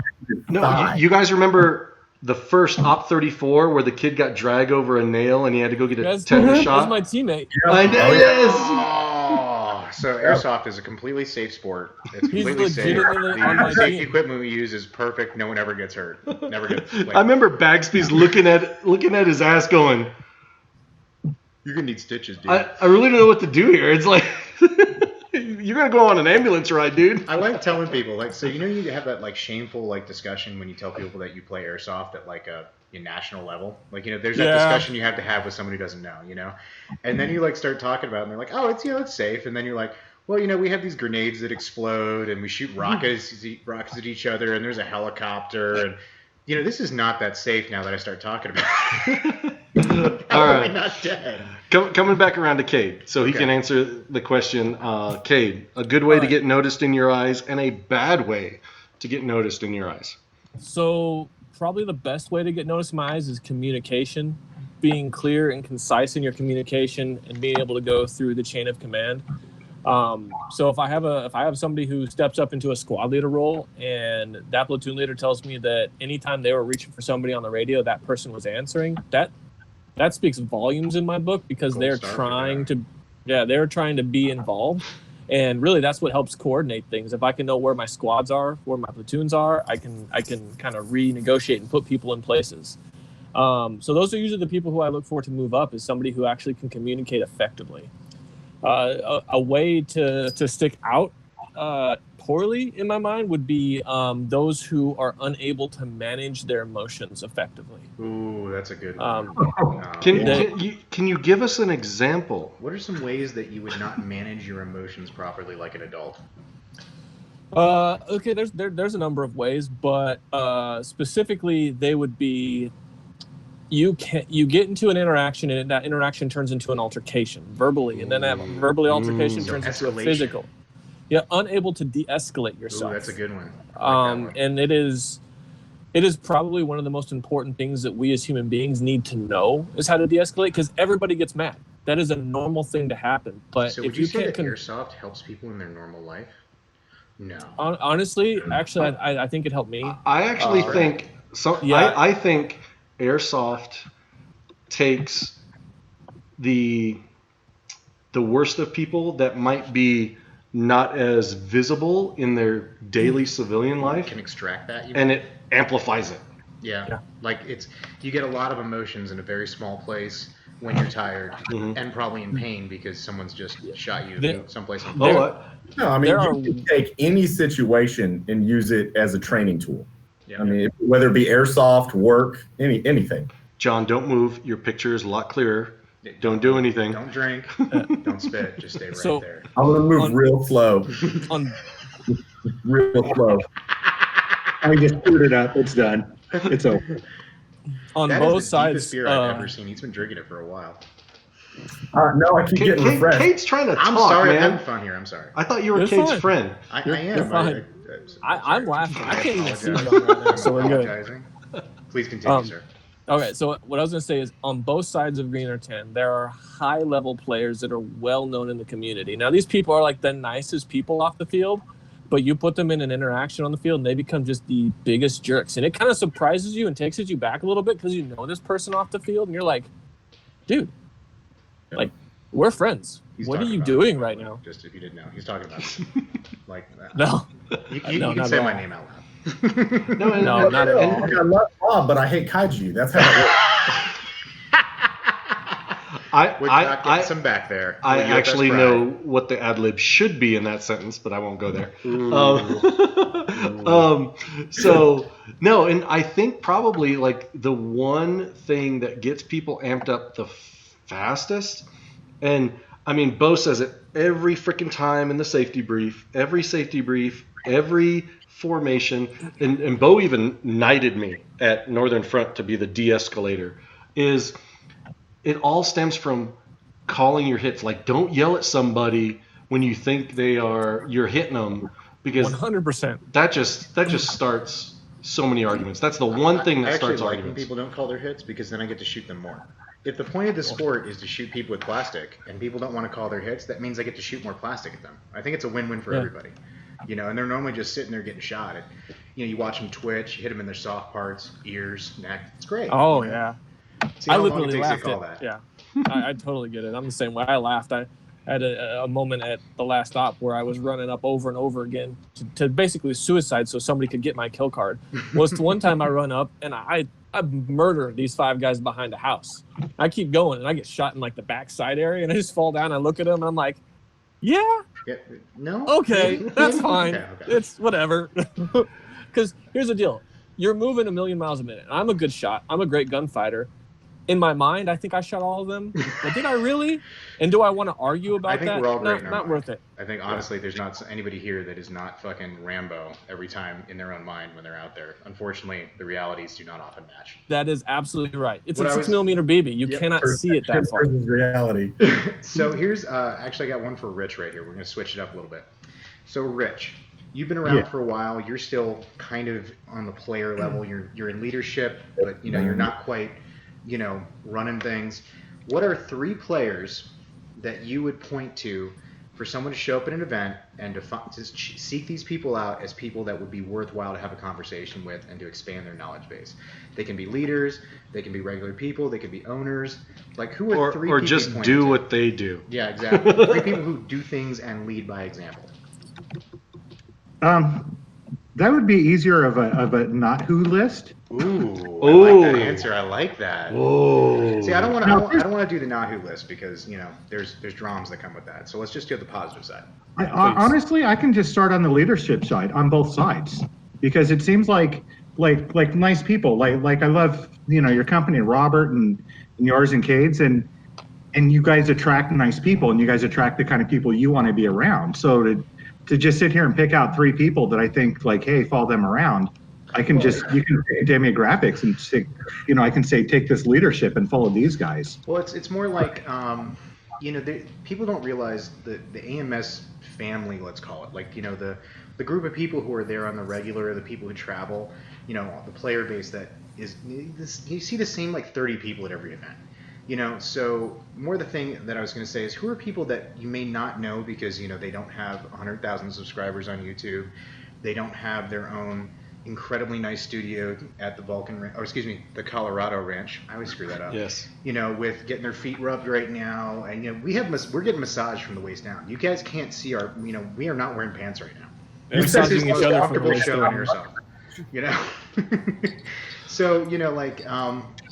You guys remember the first Op 34 where the kid got dragged over a nail and he had to go get a tetanus shot? That was my teammate. I know. Yes. Oh, so airsoft is a completely safe sport. It's completely safe. The safety equipment we use is perfect. No one ever gets hurt. Never gets. I remember Bagsby's looking at his ass going, "You're gonna need stitches, dude." I really don't know what to do here. It's like you're gonna go on an ambulance ride, dude. I like telling people, like, so you have that like shameful like discussion when you tell people that you play airsoft at like a national level. Like, there's that discussion you have to have with someone who doesn't know, and then you like start talking about it and they're like, oh, it's safe, and then you're like, well, we have these grenades that explode and we shoot rockets at each other and there's a helicopter and this is not that safe now that I start talking about it. How am I not dead? Coming back around to Cade, so he can answer the question. Cade, a good way to get noticed in your eyes and a bad way to get noticed in your eyes. So probably the best way to get noticed in my eyes is communication, being clear and concise in your communication and being able to go through the chain of command. So if I have somebody who steps up into a squad leader role and that platoon leader tells me that anytime they were reaching for somebody on the radio, that person was answering, that speaks volumes in my book because they're trying to be involved. And really that's what helps coordinate things. If I can know where my squads are, where my platoons are, I can kind of renegotiate and put people in places. So those are usually the people who I look for to move up, is somebody who actually can communicate effectively. A way to stick out poorly in my mind would be those who are unable to manage their emotions effectively. Ooh, that's a good one. Can you give us an example? What are some ways that you would not manage your emotions properly like an adult? Okay, there's a number of ways, but specifically they would be, you get into an interaction and that interaction turns into an altercation verbally, and then that verbally altercation turns into a physical. You're unable to de-escalate yourself. Ooh, that's a good one. And it is probably one of the most important things that we as human beings need to know is how to de-escalate, because everybody gets mad. That is a normal thing to happen. But so if would you say can't that airsoft helps people in their normal life? No. Honestly, actually, I think it helped me. I actually think so. Yeah. I think airsoft takes the worst of people that might be not as visible in their daily civilian life. Can extract that, and it amplifies it. Yeah. Like you get a lot of emotions in a very small place when you're tired and probably in pain because someone's just shot you someplace. No, I mean, you can take any situation and use it as a training tool. Yeah. I mean, whether it be airsoft, work, anything. John, don't move. Your picture is a lot clearer. Don't do anything. Don't drink. Don't spit. Just stay right there. I'm going to move real slow. real slow. I just screwed it up. It's done. It's over. On That both is the deepest sides, beer I've ever seen. He's been drinking it for a while. No, I keep getting refreshed. Kate's trying to I'm talk, sorry, man. I'm having fun here. I'm sorry. I thought you were You're Kate's fine. friend. I You're am. fine. I'm laughing. I can't even see apologize. John right now, so we're good. Apologizing. Please continue, sir. Okay, so what I was going to say is on both sides of green or 10, there are high-level players that are well-known in the community. Now, these people are like the nicest people off the field, but you put them in an interaction on the field, and they become just the biggest jerks. And it kind of surprises you and takes you back a little bit because you know this person off the field, and you're like, dude, like, we're friends. He's What are talking you about doing me, right now? Just if you didn't know, he's talking about me. Like that. No. You No, can not say at my all. name out loud. No, not at all. I love Bob, but I hate kaiju. That's how it works. We're not getting some back there. I Well, you're actually best know what the ad lib should be in that sentence, but I won't go there. So no, and I think probably like the one thing that gets people amped up the fastest, and I mean Bo says it every freaking time in the safety brief, every formation, and Bo even knighted me at Northern Front to be the de-escalator, is it all stems from calling your hits. Like, don't yell at somebody when you think you're hitting them, because 100%. that just starts so many arguments. That's the one thing that I actually starts like when arguments. people don't call their hits, because then I get to shoot them more. If the point of the sport is to shoot people with plastic and people don't want to call their hits, that means I get to shoot more plastic at them. I think it's a win-win for everybody. You know, and they're normally just sitting there getting shot. You watch them twitch, you hit them in their soft parts, ears, neck. It's great. Oh, yeah. See I how long it literally takes to laughed call at that. Yeah, I totally get it. I'm the same way. I laughed. I had a moment at the last stop where I was running up over and over again to basically suicide so somebody could get my kill card. Was one time I run up and I murder these 5 guys behind a house. I keep going and I get shot in like the backside area and I just fall down. I look at them and I'm like, yeah, no, okay, that's fine. Okay. It's whatever. Because here's the deal. You're moving 1,000,000 miles a minute. I'm a good shot. I'm a great gunfighter. In my mind, I think I shot all of them. But did I really? And do I want to argue about I think that? we're all great in our Not mind. worth it. I think honestly, there's not anybody here that is not fucking Rambo every time in their own mind when they're out there. Unfortunately, the realities do not often match. That is absolutely right. It's What a I was- 6mm BB. You cannot see it that far. Versus reality. So here's actually I got one for Rich right here. We're gonna switch it up a little bit. So Rich, you've been around for a while. You're still kind of on the player level. You're in leadership, but you're not quite running things. What are 3 players that you would point to for someone to show up at an event and to seek these people out as people that would be worthwhile to have a conversation with and to expand their knowledge base? They can be leaders, they can be regular people, they can be owners. Like, who are 3 or people just you point do to? what they do. Yeah, exactly. 3 people who do things and lead by example. That would be easier of a not who list. Ooh, I like that answer. I like that. Whoa. See, I don't want to do the not who list because there's dramas that come with that. So let's just do the positive side. Honestly, I can just start on the leadership side on both sides, because it seems like nice people. Like I love your company, Robert, and yours and Cade's, and you guys attract nice people, and you guys attract the kind of people you want to be around. So to just sit here and pick out 3 people that I think like, hey, follow them around. You can take demographics and say, I can say take this leadership and follow these guys. Well, it's more like people don't realize the AMS family, let's call it, like the group of people who are there on the regular, the people who travel, the player base that is you see the same like 30 people at every event. So more the thing that I was going to say is, who are people that you may not know because they don't have 100,000 subscribers on YouTube, they don't have their own incredibly nice studio at the Colorado Ranch. I always screw that up. Yes. With getting their feet rubbed right now, and we're getting massaged from the waist down. You guys can't see our, we are not wearing pants right now. They're This is massaging the most each other from the comfortable waist show down. on yourself. So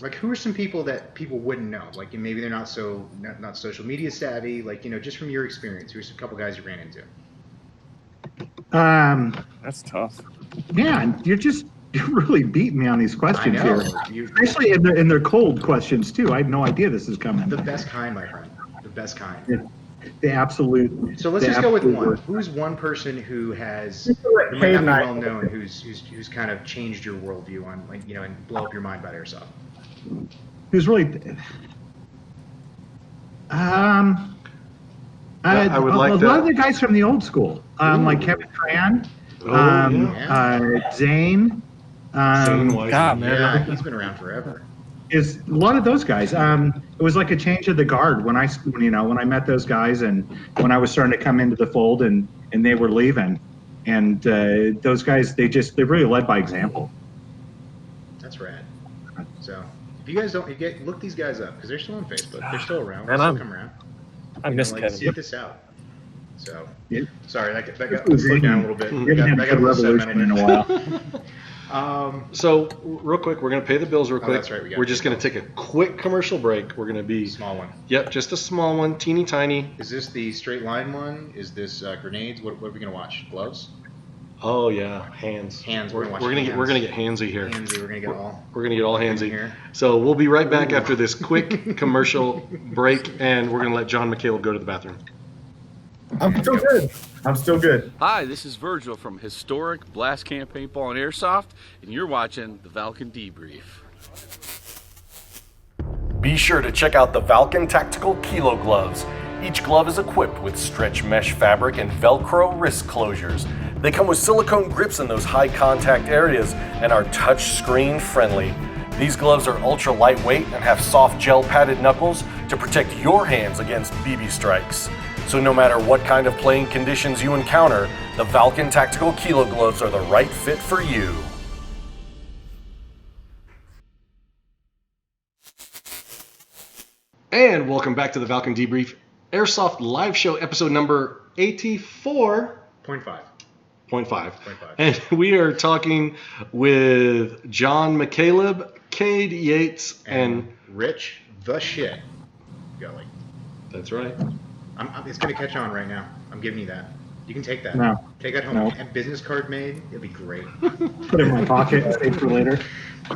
like who are some people that people wouldn't know? Like maybe they're not social media savvy. Like just from your experience, who's a couple guys you ran into? That's tough. Man, you're really beating me on these questions I know. here, especially in their cold questions too. I had no idea this is coming. The best kind, my friend. The best kind. the absolute. So let's the just go with absolute one. worst. Who's one person who has, Cade who might not and be I- well known, who's kind of changed your worldview on, like, you know, and blow up your mind about airsoft? Who's really? I would like a to- lot of the guys from the old school, like Kevin Tran, Zane. Zane White. God, man. Yeah, he's been around forever. Is a lot of those guys. It was like a change of the guard when I met those guys, and when I was starting to come into the fold, and they were leaving, and those guys they really led by example. That's rad. So if you guys don't, look these guys up because they're still on Facebook. They're still around. Man, They'll still come around. I miss Kevin. Seek this out. So, Yeah. sorry, that got slowed down a little bit. We haven't had a good revolution in a while. So, real quick, we're going to pay the bills real quick. That's right, we gotta We're pay just the going to take a quick commercial break. We're going to be... Small one. Yep, just a small one, teeny tiny. Is this the straight line one? Is this grenades? What are we gonna watch? Gloves? Oh yeah, hands. Hands. We're We're gonna gonna get watch hands. handsy here. Handsy. We're gonna get all. We're gonna get all handsy here. So we'll be right back after this quick commercial break, and we're gonna let John McCaleb go to the bathroom. I'm still good. I'm still good. Hi, this is Virgil from Historic Blast Camp Paintball and Airsoft, and you're watching the Valken Debrief. Be sure to check out the Valken Tactical Kilo Gloves. Each glove is equipped with stretch mesh fabric and Velcro wrist closures. They come with silicone grips in those high contact areas and are touch screen friendly. These gloves are ultra lightweight and have soft gel padded knuckles to protect your hands against BB strikes. So no matter what kind of playing conditions you encounter, the Valken Tactical Kilo Gloves are the right fit for you. And welcome back to the Valken Debrief Airsoft Live Show, episode number 84.5. 0.5. And we are talking with John McCaleb, Cade Yates, and Rich the shit Gulley. That's right. It's gonna catch on right now. I'm giving you that. You can take that. No. Take that home. No. A business card made. It'll be great. Put it in my pocket and save for later.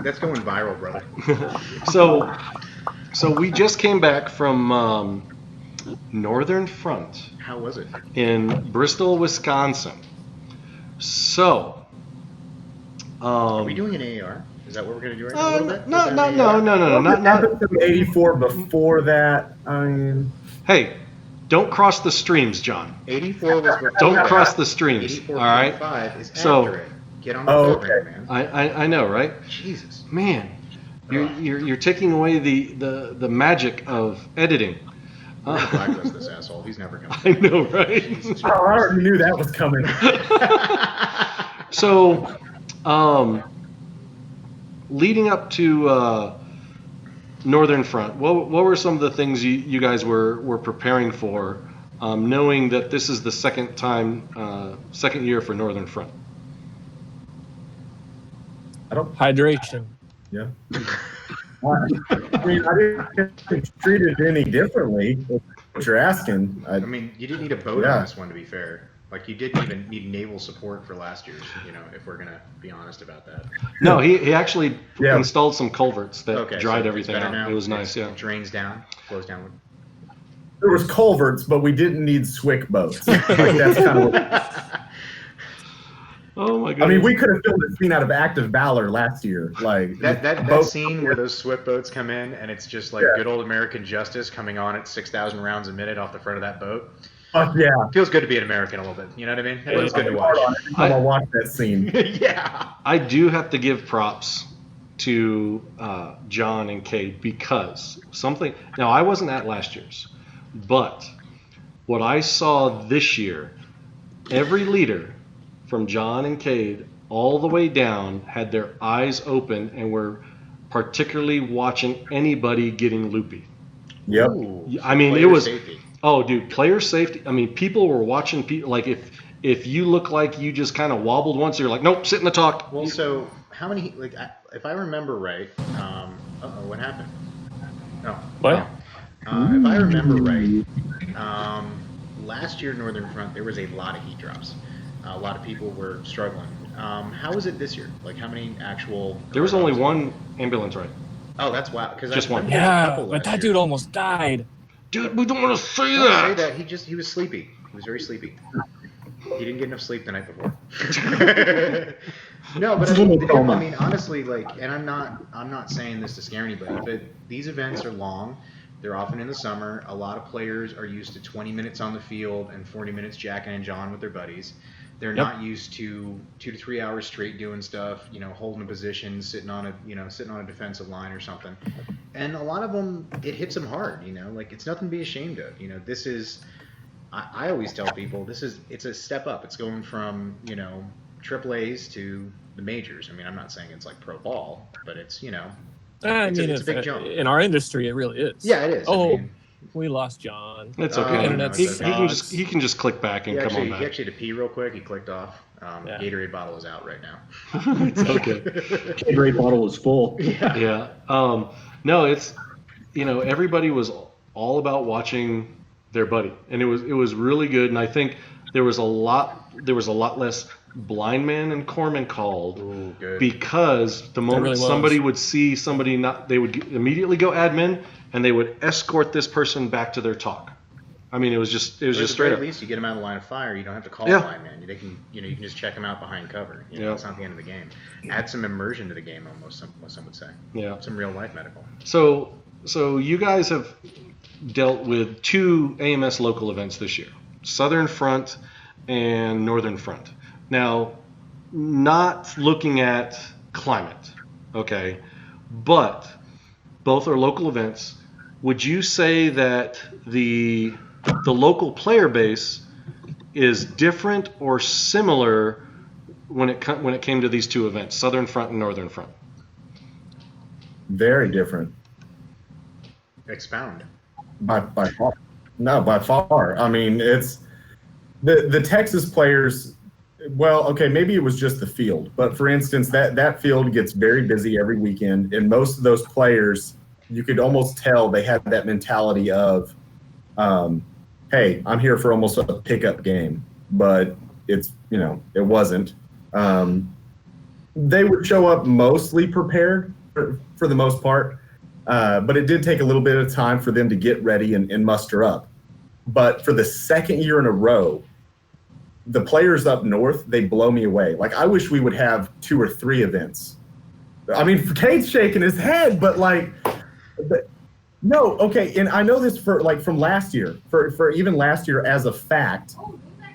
That's going viral, brother. So we just came back from Northern Front How was it? in Bristol, Wisconsin. So, Are we doing an AR? Is that what we're gonna do right now? A little bit? no, Is that an AR? not. Episode 84 before that. I mean, Hey, don't cross the streams, John. 84 was before. Don't that. cross the streams. 84.5 All right. is So- after it. Get on the Oh, program, man. I know, right? Jesus. Man, you're taking away the magic of editing. We're gonna blacklist this asshole. He's never coming. I know, right? I already knew that was coming. So, leading up to Northern Front, what were some of the things you guys were preparing for, knowing that this is the second year for Northern Front? Hydration. Yeah. I mean, I didn't treat it any differently. What you're asking? I mean, you didn't need a boat Yeah. on this one, to be fair. Like, you didn't even need naval support for last year's, if we're going to be honest about that. No, he actually Yeah. installed some culverts that Okay, dried so everything it's better out. now? It was nice, yeah. It drains down, flows downward. There was culverts, but we didn't need Swick boats. Like, that's kind of what, Oh my I god. mean, we could have filmed a scene out of Active Valor last year. Like That boat- scene where those SWIP boats come in and it's just like Yeah. good old American justice coming on at 6,000 rounds a minute off the front of that boat. Yeah. Feels good to be an American a little bit. You know what I mean? It feels good to Hard on watch. every time I watch that scene. Yeah. I do have to give props to John and Cade because something. Now, I wasn't at last year's, but what I saw this year, every leader from John and Cade all the way down had their eyes open and were particularly watching anybody getting loopy. Yep. Ooh, I mean, it player was. safety. Oh, dude, player safety. I mean, people were watching people. Like, if you look like you just kind of wobbled once, you're like, nope, sit in the talk. Well, so how many? Like, if I remember right, what happened? No. What? No. If I remember right, last year Northern Front there was a lot of heat drops. A lot of people were struggling. How was it this year? Like, how many actual? There was only one ambulance ride. Oh, that's wild. Because Just one. Yeah, but that dude almost died. Dude, we don't want to say Don't that. say that. He was sleepy. He was very sleepy. He didn't get enough sleep the night before. No, but I mean, honestly, like, and I'm not saying this to scare anybody, but these events are long. They're often in the summer. A lot of players are used to 20 minutes on the field and 40 minutes jacking and jawing with their buddies. They're not used to 2 to 3 hours straight doing stuff, holding a position, sitting on a defensive line or something. And a lot of them, it hits them hard, like it's nothing to be ashamed of. This is, I always tell people, it's a step up. It's going from, triple A's to the majors. I mean, I'm not saying it's like pro ball, but it's, it's a big jump. In our industry, it really is. Yeah, it is. Oh, we lost John. It's okay. He can just click back and come on back. He actually had to pee real quick. He clicked off. Gatorade bottle is out right now. It's okay. Gatorade bottle is full. Yeah. No, it's everybody was all about watching their buddy, and it was really good. And I think there was a lot less blind man and corpsman called because the moment somebody would see somebody they would immediately go admin and they would escort this person back to their talk. I mean, it was just straight up. At least you get them out of the line of fire. You don't have to call a blind man. They can you can just check them out behind cover. It's not the end of the game. Add some immersion to the game, almost. Some would say. Yeah. Some real life medical. So you guys have dealt with 2 AMS local events this year: Southern Front and Northern Front. Now, not looking at climate, okay, but both are local events. Would you say that the local player base is different or similar when it came to these 2 events, Southern Front and Northern Front? Very different. Expound. By far. No, by far. I mean, it's the Texas players. Well, okay, maybe it was just the field, but for instance, that field gets very busy every weekend, and most of those players, you could almost tell they had that mentality of, hey, I'm here for almost a pickup game, but it's, it wasn't. They would show up mostly prepared for the most part, but it did take a little bit of time for them to get ready and muster up. But for the second year in a row, the players up north, they blow me away. Like, I wish we would have 2 or 3 events. I mean, Cade's shaking his head, but no, okay. And I know this from last year, for even last year as a fact,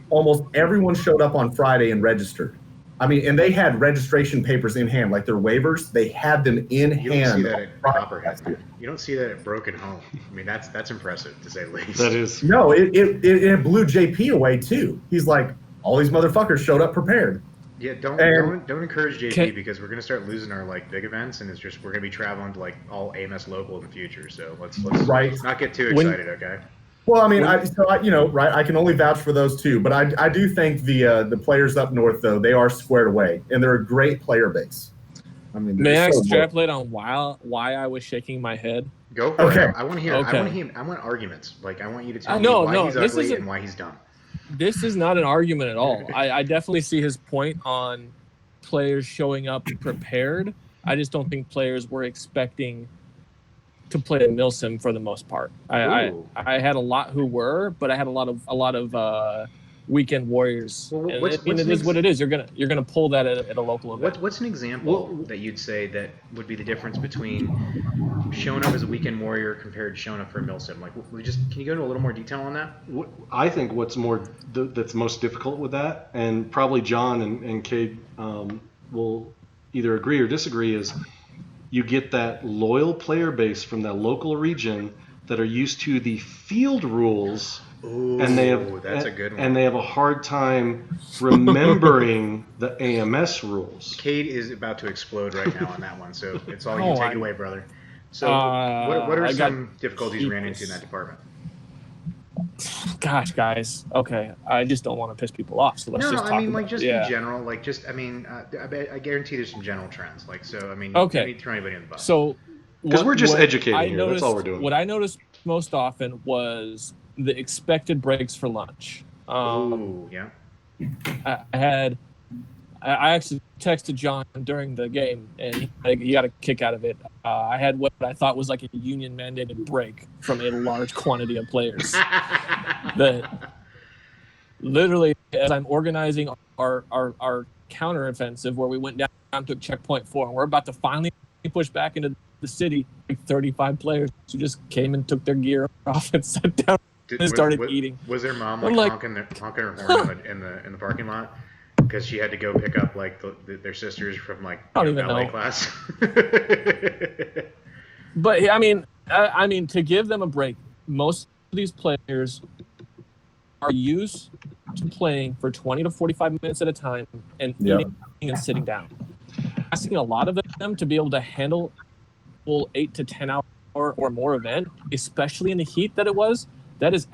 almost everyone showed up on Friday and registered. I mean, and they had registration papers in hand, like their waivers, they had them in hand. You don't see that at Copperhead. You don't see that at Broken Home. I mean, that's impressive, to say the least. That is. No, it blew JP away, too. He's like, all these motherfuckers showed up prepared. Yeah, don't encourage JP because we're gonna start losing our big events, and it's just we're gonna be traveling to all AMS local in the future. So let's not get too excited, okay? Well, I mean, I can only vouch for those 2, but I do think the players up north, though, they are squared away, and they're a great player base. I mean, may I extrapolate on why I was shaking my head? Go for it. I want to hear. Okay. I want arguments. I want you to tell me why he's ugly and why he's dumb. This is not an argument at all. I definitely see his point on players showing up prepared. I just don't think players were expecting to play in Milsim for the most part. I had a lot who were, but I had a lot of weekend warriors. Well, it is what it is. You're gonna pull that at a local event. What's an example that you'd say that would be the difference between showing up as a weekend warrior compared to showing up for Milsim? Can you go into a little more detail on that? I think that's most difficult with that, and probably John and Cade will either agree or disagree, is you get that loyal player base from that local region that are used to the field rules. Ooh, and that's a good one. And they have a hard time remembering the AMS rules. Cade is about to explode right now on that one, so it's all you. Take it away, brother. So, what are some difficulties you ran into in that department? Gosh, guys. Okay, I just don't want to piss people off, so let's just talk in general. I guarantee there's some general trends. Don't need to throw anybody in the bus. So, because we're just educating here. That's all we're doing. What I noticed most often was the expected breaks for lunch. Yeah. I actually texted John during the game, and he got a kick out of it. I had what I thought was like a union mandated break from a large quantity of players. That literally, as I'm organizing our counteroffensive, where we went down to checkpoint 4, and we're about to finally push back into the city, like 35 players who just came and took their gear off and sat down and started eating. Was their mom honking her horn in the parking lot because she had to go pick up like their sisters from like ballet class? But I mean, to give them a break, most of these players are used to playing for 20 to 45 minutes at a time and eating and sitting down. Asking a lot of them to be able to handle full 8 to 10 hour or more event, especially in the heat that is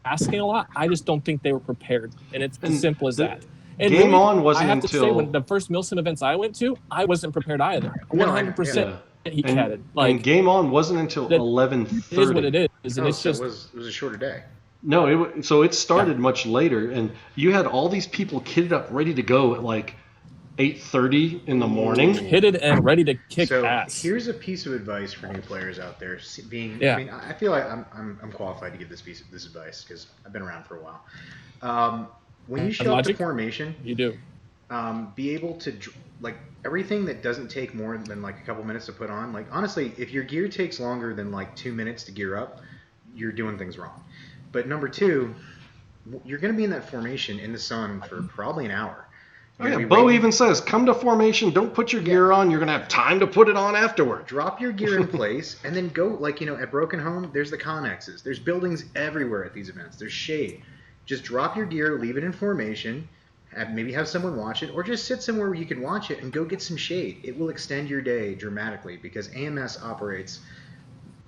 asking a lot. I just don't think they were prepared, and it's as simple as that. And Game On wasn't I have until to say, when the first Milsim events I went to, I wasn't prepared either. 100% heat catted. And Game On wasn't until 11:30. It is what it is, and it's just it was a shorter day. No, so it started much later, and you had all these people kitted up, ready to go at like 8:30 in the morning. Kitted and ready to kick ass. So here's a piece of advice for new players out there. I mean, I feel like I'm qualified to give this advice because I've been around for a while. When you show up to formation, you do. Be able to like everything that doesn't take more than like a couple minutes to put on. Like honestly, if your gear takes longer than like 2 minutes to gear up, you're doing things wrong. But number 2, you're going to be in that formation in the sun for probably an hour. Bo even says, come to formation, don't put your gear on, you're going to have time to put it on afterward. Drop your gear in place, and then go, like, at Broken Home, there's the connexes. There's buildings everywhere at these events. There's shade. Just drop your gear, leave it in formation, maybe have someone watch it, or just sit somewhere where you can watch it and go get some shade. It will extend your day dramatically because AMS operates,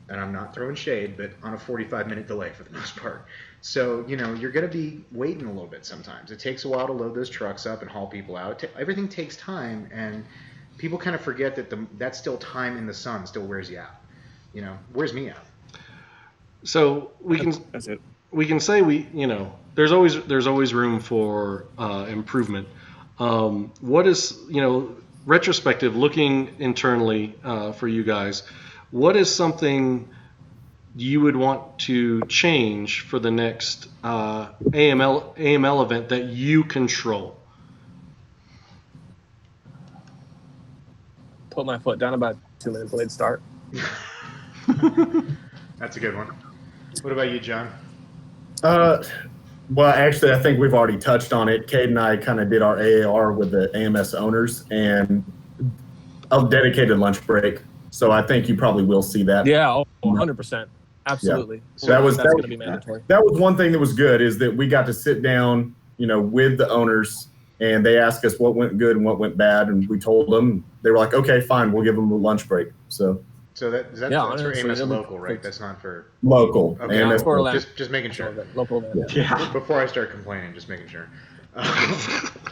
and I'm not throwing shade, but on a 45-minute delay for the most part. So, you're going to be waiting a little bit sometimes. It takes a while to load those trucks up and haul people out. Everything takes time, and people kind of forget that that's still time in the sun still wears you out. Wears me out. So that's it. We can say there's always room for improvement. What is, retrospective, looking internally for you guys, what is something you would want to change for the next AML event that you control? Put my foot down about 2 minutes late start. That's a good one. What about you, John? Well, actually, I think we've already touched on it. Cade and I kind of did our AAR with the AMS owners and a dedicated lunch break. So I think you probably will see that. Yeah, 100%. Absolutely. Yeah. So that's going to be mandatory. That was one thing that was good, is that we got to sit down, with the owners, and they asked us what went good and what went bad, and we told them. They were like, "Okay, fine, we'll give them a lunch break." So that's for AMS local, right? That's not for local. Okay, AMS just making sure. Local. Yeah. Before I start complaining, just making sure.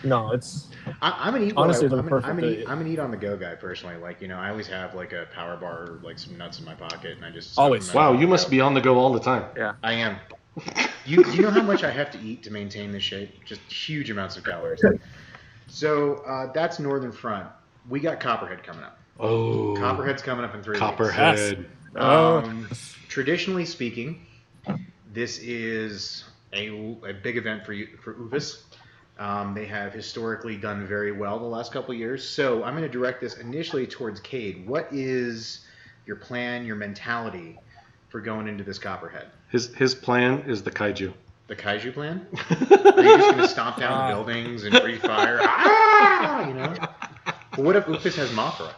No, it's. I'm an eat. Honestly, I'm an eat on the go guy personally. Like I always have like a power bar or like some nuts in my pocket, and I just always. Wow, you must be on the go all the time. Yeah, I am. You know how much I have to eat to maintain this shape? Just huge amounts of calories. So that's Northern Front. We got Copperhead coming up. Oh, Copperhead's coming up in 3 weeks. Copperhead. Traditionally speaking, this is a big event for UVIS. They have historically done very well the last couple of years. So I'm going to direct this initially towards Cade. What is your plan, your mentality for going into this Copperhead? His plan is the kaiju. The kaiju plan? Are you just going to stomp down the buildings and breathe fire? But what if UVIS has Mothra?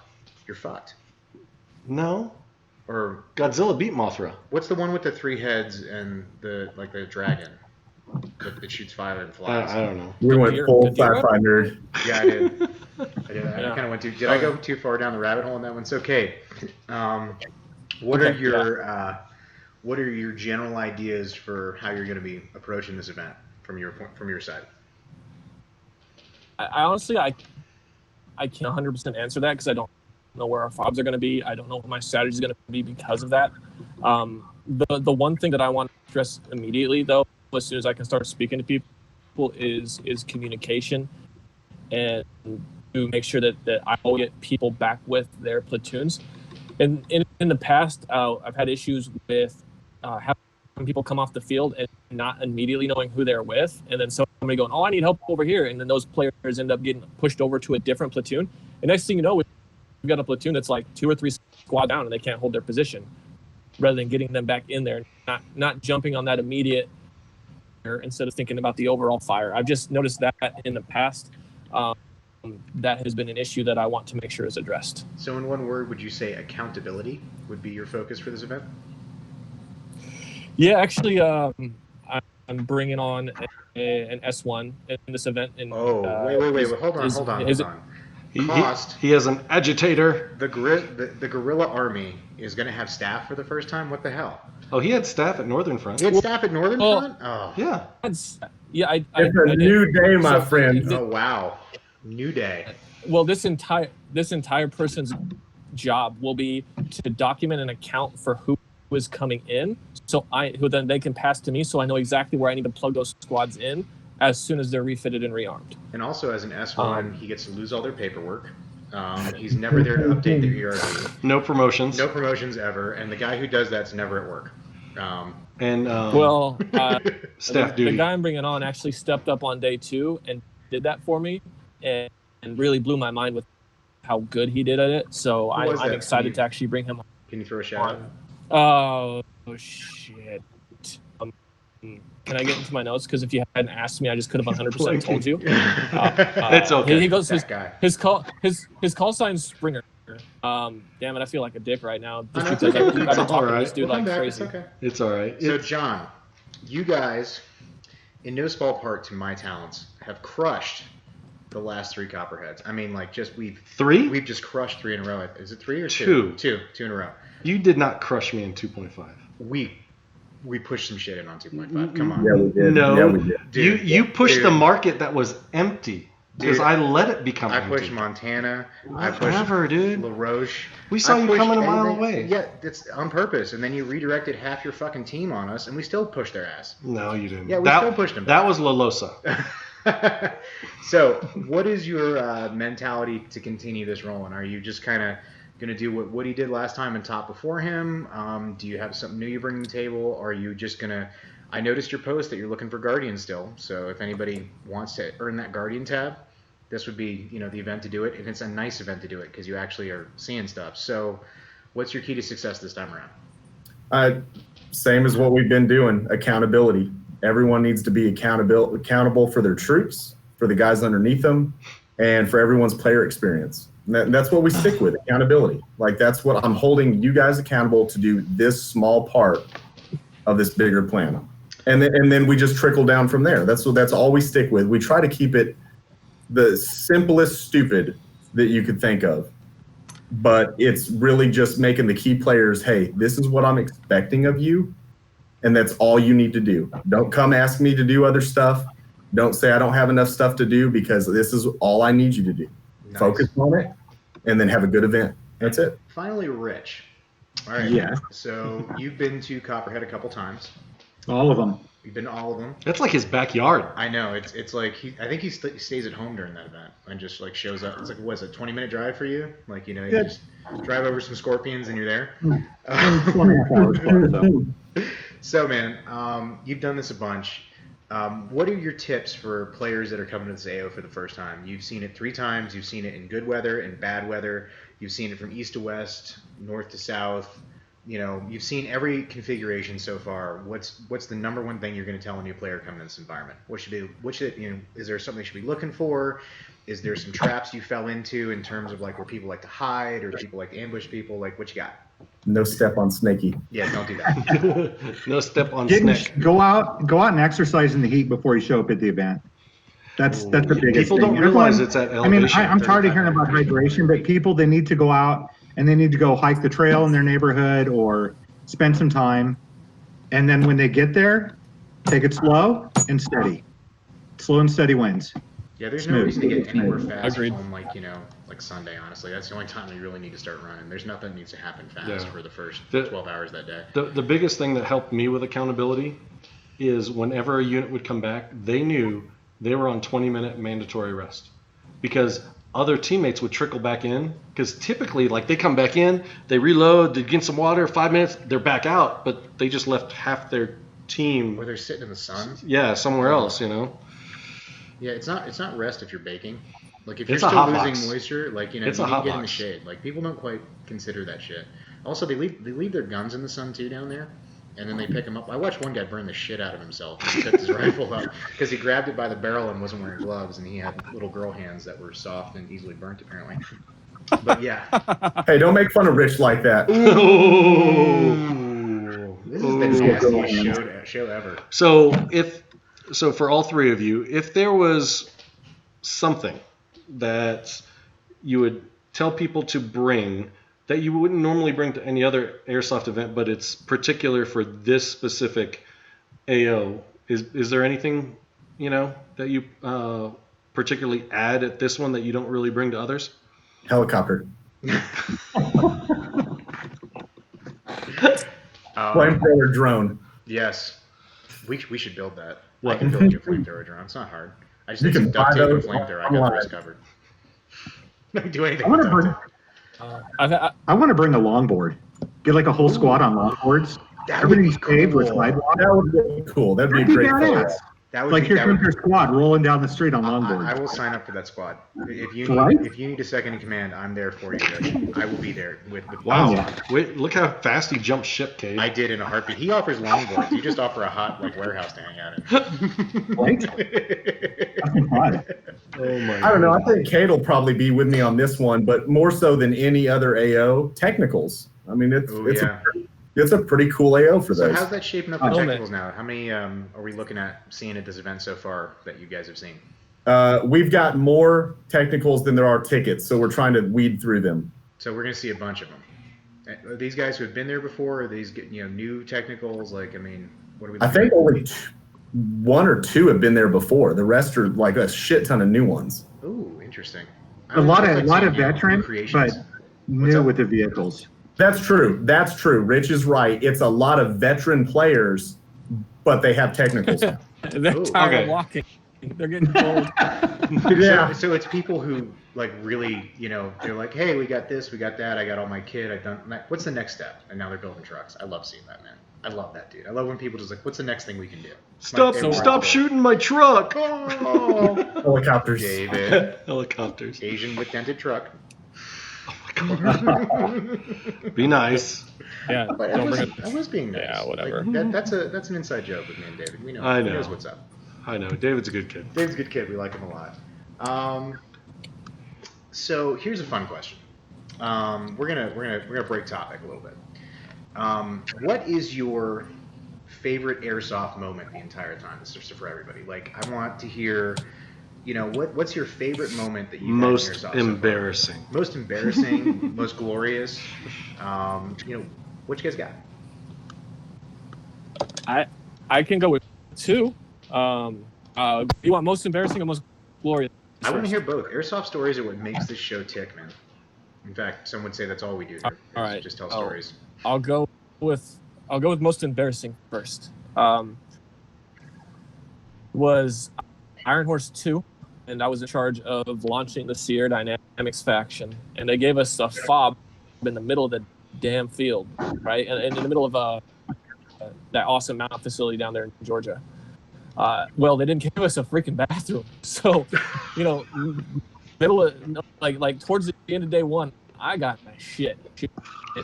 You're fucked. No. Or Godzilla beat Mothra. What's the one with the 3 heads and the dragon that shoots fire and flies? I don't know. We went full sci-fi nerd. Yeah, I did. I kind of went too. Did I go too far down the rabbit hole on that one? It's okay. What are your general ideas for how you're going to be approaching this event from your side? I honestly can't 100% answer that because I don't know where our fobs are going to be. I don't know what my strategy is going to be because of that. The one thing that I want to stress immediately, though, as soon as I can start speaking to people, is communication. And make sure that I will get people back with their platoons. And in the past, I've had issues with having people come off the field and not immediately knowing who they're with, and then somebody going, "Oh, I need help over here," and then those players end up getting pushed over to a different platoon. And next thing you know, we've got a platoon that's like 2 or 3 squad down, and they can't hold their position. Rather than getting them back in there, not jumping on that immediate instead of thinking about the overall fire. I've just noticed that in the past. That has been an issue that I want to make sure is addressed. So in one word, would you say accountability would be your focus for this event? Yeah, actually, I'm bringing on an S1 in this event. And, wait, hold on. He has an agitator. The guerrilla army is going to have staff for the first time? What the hell? Oh, he had staff at Northern Front. He had staff at Northern Front? Oh. Yeah. It's a new day, my friend. Oh, wow. New day. Well, this entire person's job will be to document and account for who is coming in, who then they can pass to me, so I know exactly where I need to plug those squads in as soon as they're refitted and rearmed. And also, as an S1, he gets to lose all their paperwork. He's never there to update their ERD. No promotions. No promotions ever, and the guy who does that's never at work. Staff duty. The guy I'm bringing on actually stepped up on day 2 and did that for me, and really blew my mind with how good he did at it. So I'm excited to actually bring him on. Can you throw a shout out? Oh, shit. Can I get into my notes? Because if you hadn't asked me, I just could have 100% told you. It's okay. He goes, his call sign's Springer. Damn it, I feel like a dick right now. Just because I've been talking to this dude like crazy. It's all right. So, John, you guys, in no small part to my talents, have crushed the last 3 Copperheads. I mean, like, we've just crushed 3 in a row. Is it 3 or 2? 2 in a row. You did not crush me in 2.5. We pushed some shit in on 2.5. Come on. Yeah, we did. No, yeah, we did. Dude, you pushed the market that was empty because I let it become empty. I pushed Montana. Whatever, dude. LaRoche. We saw you coming a mile away. Yeah, it's on purpose. And then you redirected half your fucking team on us, and we still pushed their ass. No, you didn't. Yeah, we still pushed them. That was La Losa. So, what is your mentality to continue this rolling? Are you just kind of going to do what Woody did last time and top before him? Do you have something new you bring to the table? Or are you just going to... I noticed your post that you're looking for Guardian still. So if anybody wants to earn that Guardian tab, this would be, the event to do it. And it's a nice event to do it because you actually are seeing stuff. So what's your key to success this time around? Same as what we've been doing, accountability. Everyone needs to be accountable for their troops, for the guys underneath them, and for everyone's player experience. And that's what we stick with, accountability. Like, that's what I'm holding you guys accountable to do, this small part of this bigger plan. And then we just trickle down from there. That's all we stick with. We try to keep it the simplest stupid that you could think of. But it's really just making the key players, hey, this is what I'm expecting of you, and that's all you need to do. Don't come ask me to do other stuff. Don't say I don't have enough stuff to do, because this is all I need you to do. Nice. Focus on it, and then have a good event. That's it. Finally, Rich. All right. Yeah. So you've been to Copperhead a couple times. All of them. You've been to all of them. That's like his backyard. I know. It's like I think he stays at home during that event and just like shows up. It's like, what is it, 20-minute drive for you? Like, you just drive over some scorpions and you're there. 2.5 hours. So, man, you've done this a bunch. What are your tips for players that are coming to this AO for the first time? You've seen it 3 times. You've seen it in good weather and bad weather. You've seen it from east to west, north to south. You've seen every configuration so far. What's the number one thing you're going to tell a new player coming in this environment? Is there something they should be looking for? Is there some traps you fell into in terms of like where people like to hide or people like to ambush people? Like, what you got? No step on Snaky. Yeah, don't do that. No step on Snake. Go out and exercise in the heat before you show up at the event. That's the biggest thing. People don't realize it's at elevation. I'm tired of hearing about hydration, but people, they need to go out and they need to go hike the trail in their neighborhood or spend some time. And then when they get there, take it slow and steady. Slow and steady wins. Yeah, there's no reason to get anywhere fast on like Sunday, honestly. That's the only time you really need to start running. There's nothing that needs to happen fast for the first 12 hours that day. The biggest thing that helped me with accountability is whenever a unit would come back, they knew they were on 20-minute mandatory rest. Because other teammates would trickle back in, because typically, like, they come back in, they reload, they get some water, 5 minutes, they're back out, but they just left half their team. Or they're sitting in the sun. Yeah, somewhere else, you know. Yeah, it's not rest if you're baking. Like, if you're It's a still hot losing box. moisture, like, you know, It's you a need to hot get in the box. shade. Like, people don't quite consider that shit. Also, they leave their guns in the sun too down there, and then they pick them up. I watched one guy burn the shit out of himself. He picked his rifle up because he grabbed it by the barrel and wasn't wearing gloves, and he had little girl hands that were soft and easily burnt, apparently. But yeah. Hey, don't make fun of Rich like that. Ooh. This is the nastiest show ever. So for all three of you, if there was something that you would tell people to bring that you wouldn't normally bring to any other airsoft event, but it's particular for this specific AO, is there anything, you know, that you particularly add at this one that you don't really bring to others? Helicopter. Flamethrower drone. Yes. We should build that. What? I can build you a flamethrower drone. It's not hard. I just need some duct tape and flamethrower. I got the rest covered. I can do anything. I want to bring a longboard. Get like a whole squad on longboards. Everything's paved with sidewalk. That would be cool. That'd be a great photo. That would Like, be, here that comes would, your squad rolling down the street on longboards. I will sign up for that squad. If you Right? need a second in command, I'm there for you, Rich. I will be there with Wow. Milsim. Wait, look how fast he jumped ship, Cade. I did in a heartbeat. He offers longboards. You just offer a hot warehouse to hang out in. Right? Oh my I don't know. I think Kate will probably be with me on this one, but more so than any other AO, technicals. I mean, it's a pretty cool AO for So those. how's that shaping up for technicals now? How many are we looking at seeing at this event so far that you guys have seen? We've got more technicals than there are tickets, so we're trying to weed through them. So we're going to see a bunch of them. Are these guys who have been there before? Are these new technicals? Like, I mean, what are we? I think only one or two have been there before. The rest are like a shit ton of new ones. Ooh, interesting. A lot of veteran, but new with the vehicles. That's true. That's true. Rich is right. It's a lot of veteran players, but they have technicals. They're tired of walking. They're getting old. Yeah. So it's people who like really, they're like, hey, we got this, we got that. I got all my kit. I've done. What's the next step? And now they're building trucks. I love seeing that, man. I love that, dude. I love when people just like, what's the next thing we can do? Stop shooting my truck. Oh. Helicopters. David. Helicopters. Asian with dented truck. Be nice. Yeah. But I was being nice. Yeah, whatever. Like, that's an inside joke with me and David. We know. I know. He knows what's up. I know. David's a good kid. David's a good kid. We like him a lot. So here's a fun question. We're gonna break topic a little bit. What is your favorite airsoft moment the entire time? This is for everybody. Like, I want to hear, what's your favorite moment that you most had in airsoft embarrassing? So far? Most embarrassing, most glorious. What you guys got? I can go with two. You want most embarrassing or most glorious? I want to hear both. Airsoft stories are what makes this show tick, man. In fact, some would say that's all we do here. All right. Just tell stories. I'll go with most embarrassing first. Was Iron Horse 2, and I was in charge of launching the Sierra Dynamics faction, and they gave us a fob in the middle of the damn field, right, and in the middle of that awesome mount facility down there in Georgia. Well, they didn't give us a freaking bathroom, so middle of like towards the end of day one, I got my shit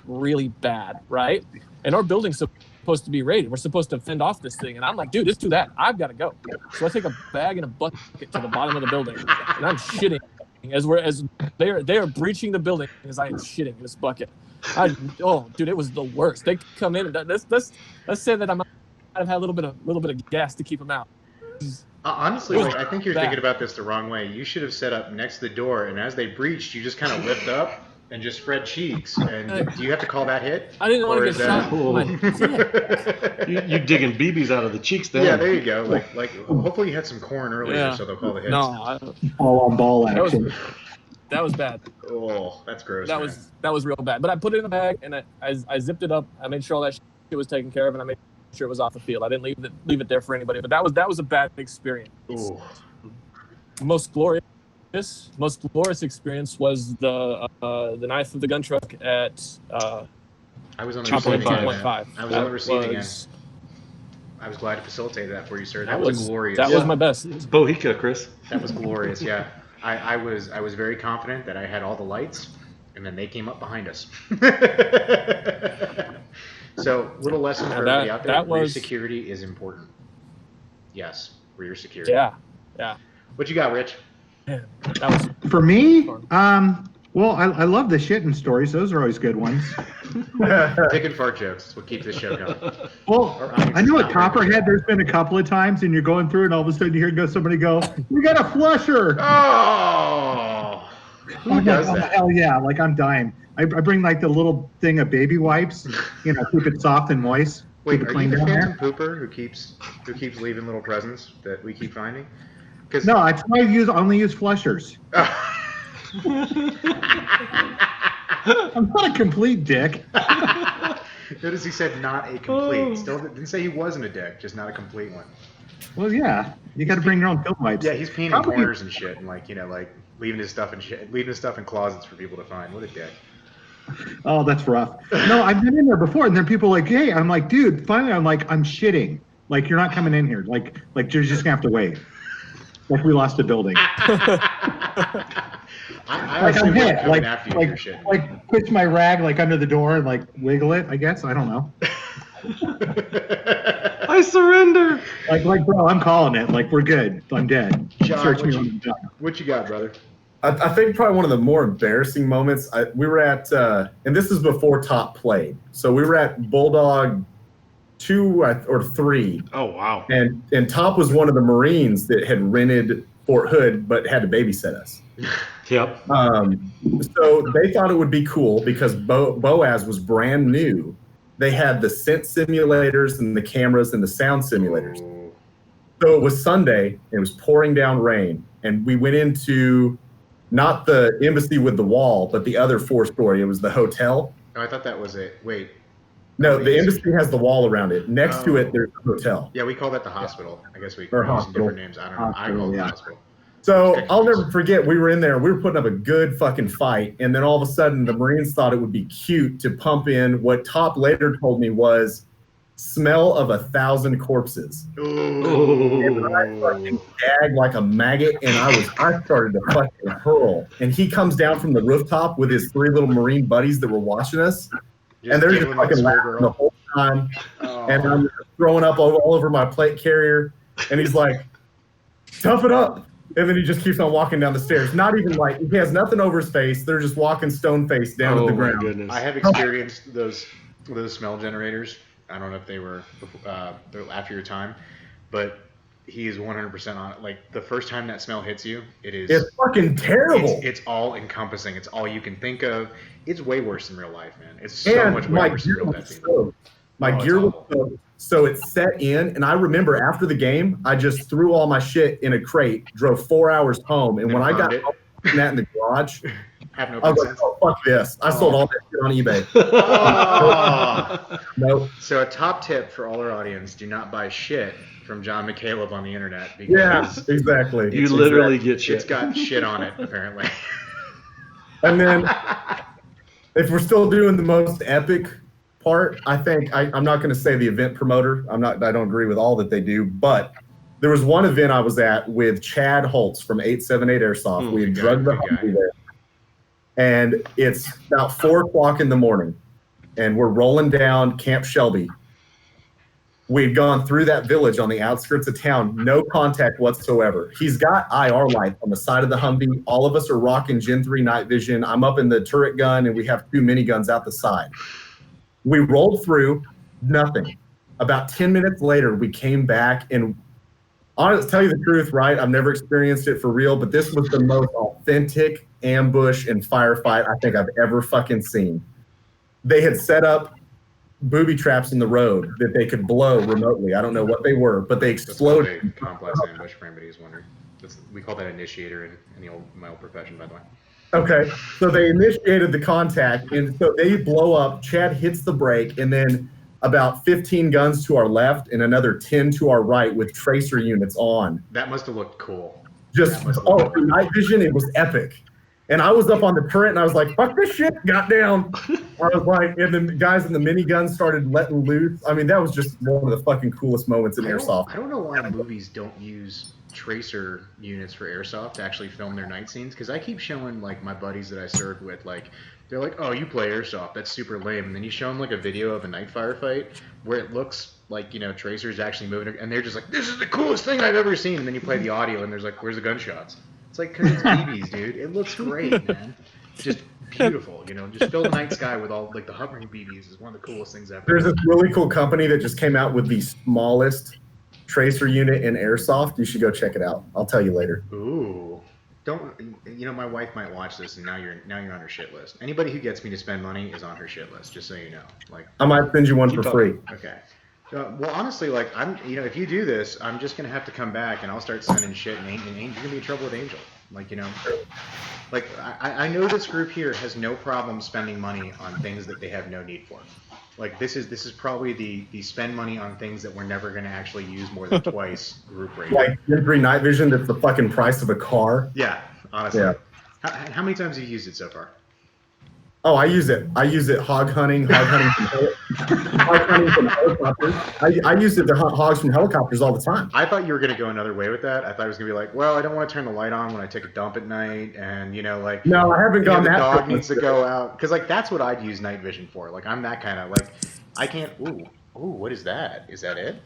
really bad, right? And our building's supposed to be rated. Are supposed to fend off this thing, and I'm like, dude, just do that. I've got to go. So I take a bag and a bucket to the bottom of the building, and I'm shitting as they are breaching the building as I am shitting in this bucket. Dude, it was the worst. They come in and let's say that I might have had a little bit of gas to keep them out. Honestly, I think you're thinking about this the wrong way. You should have set up next to the door, and as they breached, you just kind of lift up and just spread cheeks. And do you have to call that hit? I didn't want to get shot. You digging BBs out of the cheeks then? Yeah, there you go. Like hopefully you had some corn earlier, so they'll call the hits. No, all on ball action. That was bad. Oh, that's gross. That was real bad. But I put it in a bag and I zipped it up. I made sure all that shit was taken care of, and I made sure it was off the field. I didn't leave it there for anybody. But that was a bad experience. Ooh. Most glorious most glorious experience was the knife of the gun truck at I was on the 2.5. I was on the receiving end. I was glad to facilitate that for you, sir. That was glorious. That was my best. Bohica, Chris. That was glorious. Yeah, I was very confident that I had all the lights, and then they came up behind us. So, little lesson for everybody out there: rear security is important. Yes, rear security. Yeah. What you got, Rich? Man, that was for me. Well, I love the shitting stories. Those are always good ones. Dick and fart jokes is what keeps this show going. Well, I know at Copperhead there's been a couple of times, and you're going through, and all of a sudden you hear somebody go, "We got a flusher!" Oh, who does that? Hell yeah! Like I'm dying. I bring like the little thing of baby wipes, keep it soft and moist. Wait, are you the phantom pooper who keeps leaving little presents that we keep finding? No, I only use flushers. I'm not a complete dick. Notice he said not a complete. Still didn't say he wasn't a dick, just not a complete one. Well, yeah, you got to bring your own film wipes. Yeah, he's peeing in corners and shit, and like leaving his stuff in closets for people to find. What a dick. Oh, that's rough. No, I've been in there before, and then people are like, "Hey," I'm like, "Dude," finally, I'm like, "I'm shitting. Like, you're not coming in here. Like you're just gonna have to wait. Like we lost a building." I'm hit. Like push my rag like under the door and like wiggle it. I guess I don't know. I surrender. Like, bro, I'm calling it. Like, we're good. I'm dead. John, search me when I'm done. What you got, brother? I think probably one of the more embarrassing moments. We were at, and this is before Top played. So we were at Bulldog 2 or 3. Oh wow! And Top was one of the Marines that had rented Fort Hood, but had to babysit us. Yep. So they thought it would be cool because Boaz was brand new. They had the scent simulators and the cameras and the sound simulators. So it was Sunday. It was pouring down rain, and we went into not the embassy with the wall, but the other 4-story. It was the hotel. Oh, I thought that was it. Wait. No, the embassy has the wall around it. Next to it, there's a hotel. Yeah, we call that the hospital. I guess we or use hospital. different names. I don't know. I call it the hospital. So I'll never forget, we were in there, we were putting up a good fucking fight, and then all of a sudden the Marines thought it would be cute to pump in what Top later told me was smell of 1,000 corpses. Ooh. And I fucking gagged like a maggot, and I started to fucking hurl. And he comes down from the rooftop with his 3 little Marine buddies that were watching us, and they're just fucking laughing the whole time. Oh. And I'm throwing up all over my plate carrier, and he's like, tough it up. And then he just keeps on walking down the stairs. Not even like, he has nothing over his face. They're just walking stone faced down to the ground. Goodness. I have experienced those smell generators. I don't know if they were after your time, but he is 100% on it. Like the first time that smell hits you, it's fucking terrible. It's all encompassing. It's all you can think of. It's way worse in real life, man. It's so much way worse in real life. My gear was soaked. So it set in, and I remember after the game, I just threw all my shit in a crate, drove 4 hours home, and when I got home, that in the garage, I was like, oh, fuck this. I sold all that shit on eBay. Nope. So a top tip for all our audience, do not buy shit from John McCaleb on the internet. Because exactly. You literally get shit. It's got shit on it, apparently. And then, if we're still doing the most epic part, I think I'm not going to say the event promoter. I don't agree with all that they do, but there was one event I was at with Chad Holtz from 878 Airsoft. We had drugged the Humvee there, and it's about 4:00 in the morning, and we're rolling down Camp Shelby. We'd gone through that village on the outskirts of town, no contact whatsoever. He's got IR light on the side of the Humvee. All of us are rocking Gen 3 night vision. I'm up in the turret gun, and we have 2 miniguns out the side. We rolled through, nothing. About 10 minutes later, we came back, and honestly, tell you the truth, right? I've never experienced it for real, but this was the most authentic ambush and firefight I think I've ever fucking seen. They had set up booby traps in the road that they could blow remotely. I don't know what they were, but they exploded. That's a complex ambush for anybody who's wondering. We call that initiator in my old profession, by the way. Okay, so they initiated the contact, and so they blow up. Chad hits the brake, and then about 15 guns to our left and another 10 to our right with tracer units on. That must have looked cool. just for night vision, it was epic. And I was up on the turret, and I was like, "Fuck this shit!" Got down. I was like, and the guys in the minigun started letting loose. I mean, that was just one of the fucking coolest moments in airsoft. I don't know why movies don't use tracer units for airsoft to actually film their night scenes, because I keep showing like my buddies that I served with, like they're like, "Oh, you play airsoft? That's super lame." And then you show them like a video of a night firefight where it looks like, you know, tracers actually moving, and they're just like, "This is the coolest thing I've ever seen." And then you play the audio, and there's like, "Where's the gunshots?" It's like, because it's BBs, dude. It looks great, man. Just beautiful, you know. Just fill the night sky with all like the hovering BBs is one of the coolest things ever. There's this really cool company that just came out with the smallest tracer unit in airsoft. You should go check it out. I'll tell you later. Ooh. Don't, you know, my wife might watch this, and now you're on her shit list. Anybody who gets me to spend money is on her shit list, just so you know. Like, I might send you one for free. Okay. Well, honestly, like, you know, if you do this, I'm just gonna have to come back, and I'll start sending shit, and you're gonna be in trouble with Angel. Like, you know, like I know this group here has no problem spending money on things that they have no need for. Like, this is probably the spend money on things that we're never gonna actually use more than twice group rate. Like Gen night vision, that's the fucking price of a car. Yeah, honestly. Yeah. How many times have you used it so far? Oh, I use it hog hunting from helicopters. I use it to hunt hogs from helicopters all the time. I thought you were going to go another way with that. I thought it was going to be like, well, I don't want to turn the light on when I take a dump at night, and, you know, like, no, I haven't gone the that dog far. needs to go out, because like that's what I'd use night vision for. Like, I'm that kind of, like, I can't. Ooh, what is that? Is that it?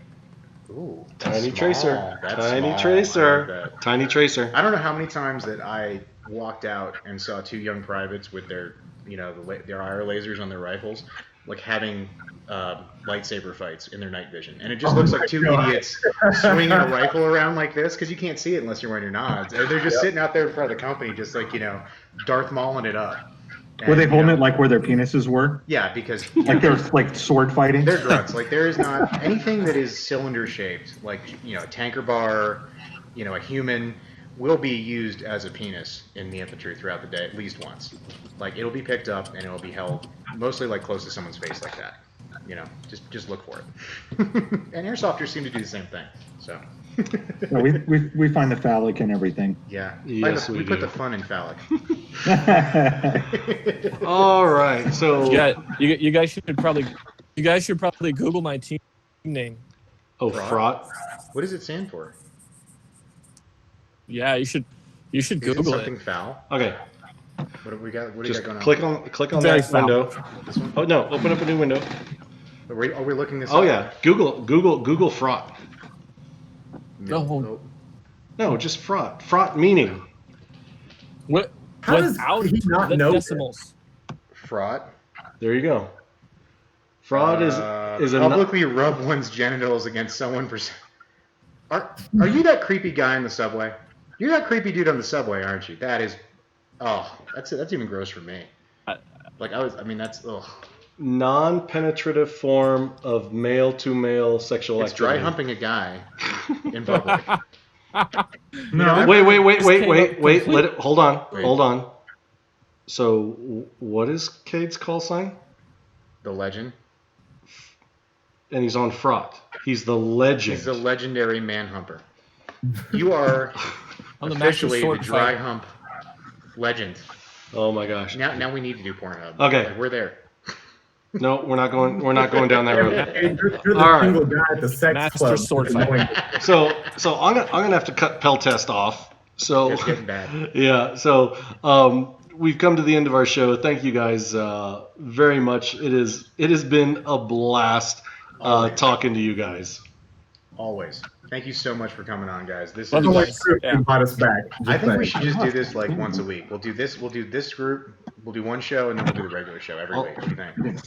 Ooh, Tiny small. tracer. That's Tiny small. tracer. I like that. Tiny tracer. I don't know how many times that I walked out and saw two young privates with their, you know, their IR lasers on their rifles, like having lightsaber fights in their night vision, and it just looks like two idiots swinging a rifle around like this, because you can't see it unless you're wearing your nods. And they're just sitting out there in front of the company, just like, you know, Darth Mauling it up. Were they holding it like where their penises were? Yeah, because like they're like sword fighting. They're grunts. Like, there is not anything that is cylinder shaped, like, you know, a tanker bar, you know, a human will be used as a penis in the infantry throughout the day at least once. Like, it'll be picked up and it'll be held mostly like close to someone's face like that. You know, just look for it. And airsofters seem to do the same thing. So. No, we find the phallic in everything. Yeah. Yes, we put the fun in phallic. All right. So you guys should probably Google my team name. Oh, fraught. What does it stand for? Yeah, you should Google it. Something foul. Okay. What have we got? What do Just you got click going on? click on Very that foul. window. This one? Oh no! Open up a new window. Are we looking this Oh up? yeah, Google fraught. No. No, just fraught. Fraught meaning. What? How does Without he not the know decimals. Fraud. There you go. Fraud is a publicly rub one's genitals against someone for. Are you that creepy guy in the subway? You're that creepy dude on the subway, aren't you? That is. Oh, that's even gross for me. That's ugh. non-penetrative form of male-to-male sexual It's activity. dry humping a guy in public. No. Wait. Let it. Hold on. Wait. Hold on. So, what is Cade's call sign? The legend. And he's on fraught. He's the legend. He's the legendary manhumper. You are I'm the master officially the sword dry fighter. hump legend. Oh my gosh. Now we need to do Pornhub. Okay. Like, we're there. No, we're not going down that road. Hey, you're the All right. single guy at the sex Master club. sword fighter. So I'm gonna have to cut Pell Test off. So It's getting bad. yeah. So we've come to the end of our show. Thank you guys very much. It has been a blast talking to you guys. Always. Thank you so much for coming on, guys. This Love is. you Like, guys. you brought us back. I think we Just should just do this like once a week. We'll do this group. We'll do one show, and then we'll do the regular show every week. What do you think?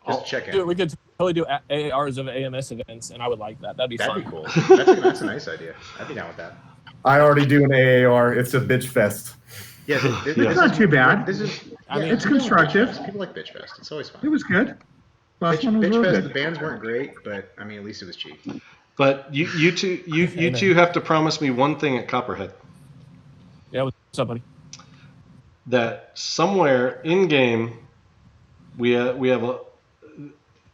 Just check in. Dude, we could totally do AARs of AMS events, and I would like that. That'd be That'd fun. be cool. That's a nice idea. I'd be down with that. I already do an AAR. It's a bitch fest. Yeah, It's not too bad. This is. I mean, It's constructive. People like Bitch Fest. It's always It fun. was good. Last one was Bitch real Fest. good. The bands weren't great, but I mean, at least it was cheap. But you two have to promise me one thing at Copperhead. Yeah, what's up, buddy? That somewhere in game we have a,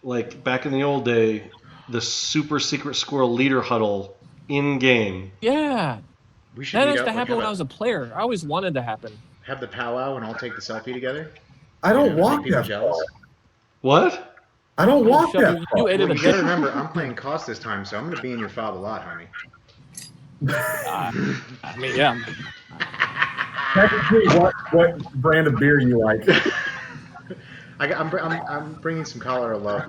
like back in the old day, the super secret squirrel leader huddle in game. Yeah. We should That meet used up, to like, happen have when a- I was a player. I always wanted to happen. Have the powwow and all take the selfie together. I don't You know, walk make people that jealous. far. What? I don't walk Shove that you far. ate it Well, a you gotta bit. remember, I'm playing cost this time, so I'm gonna be in your fob a lot, homie. I mean, yeah. Technically, what brand of beer you like? I'm bringing some Colorado Love.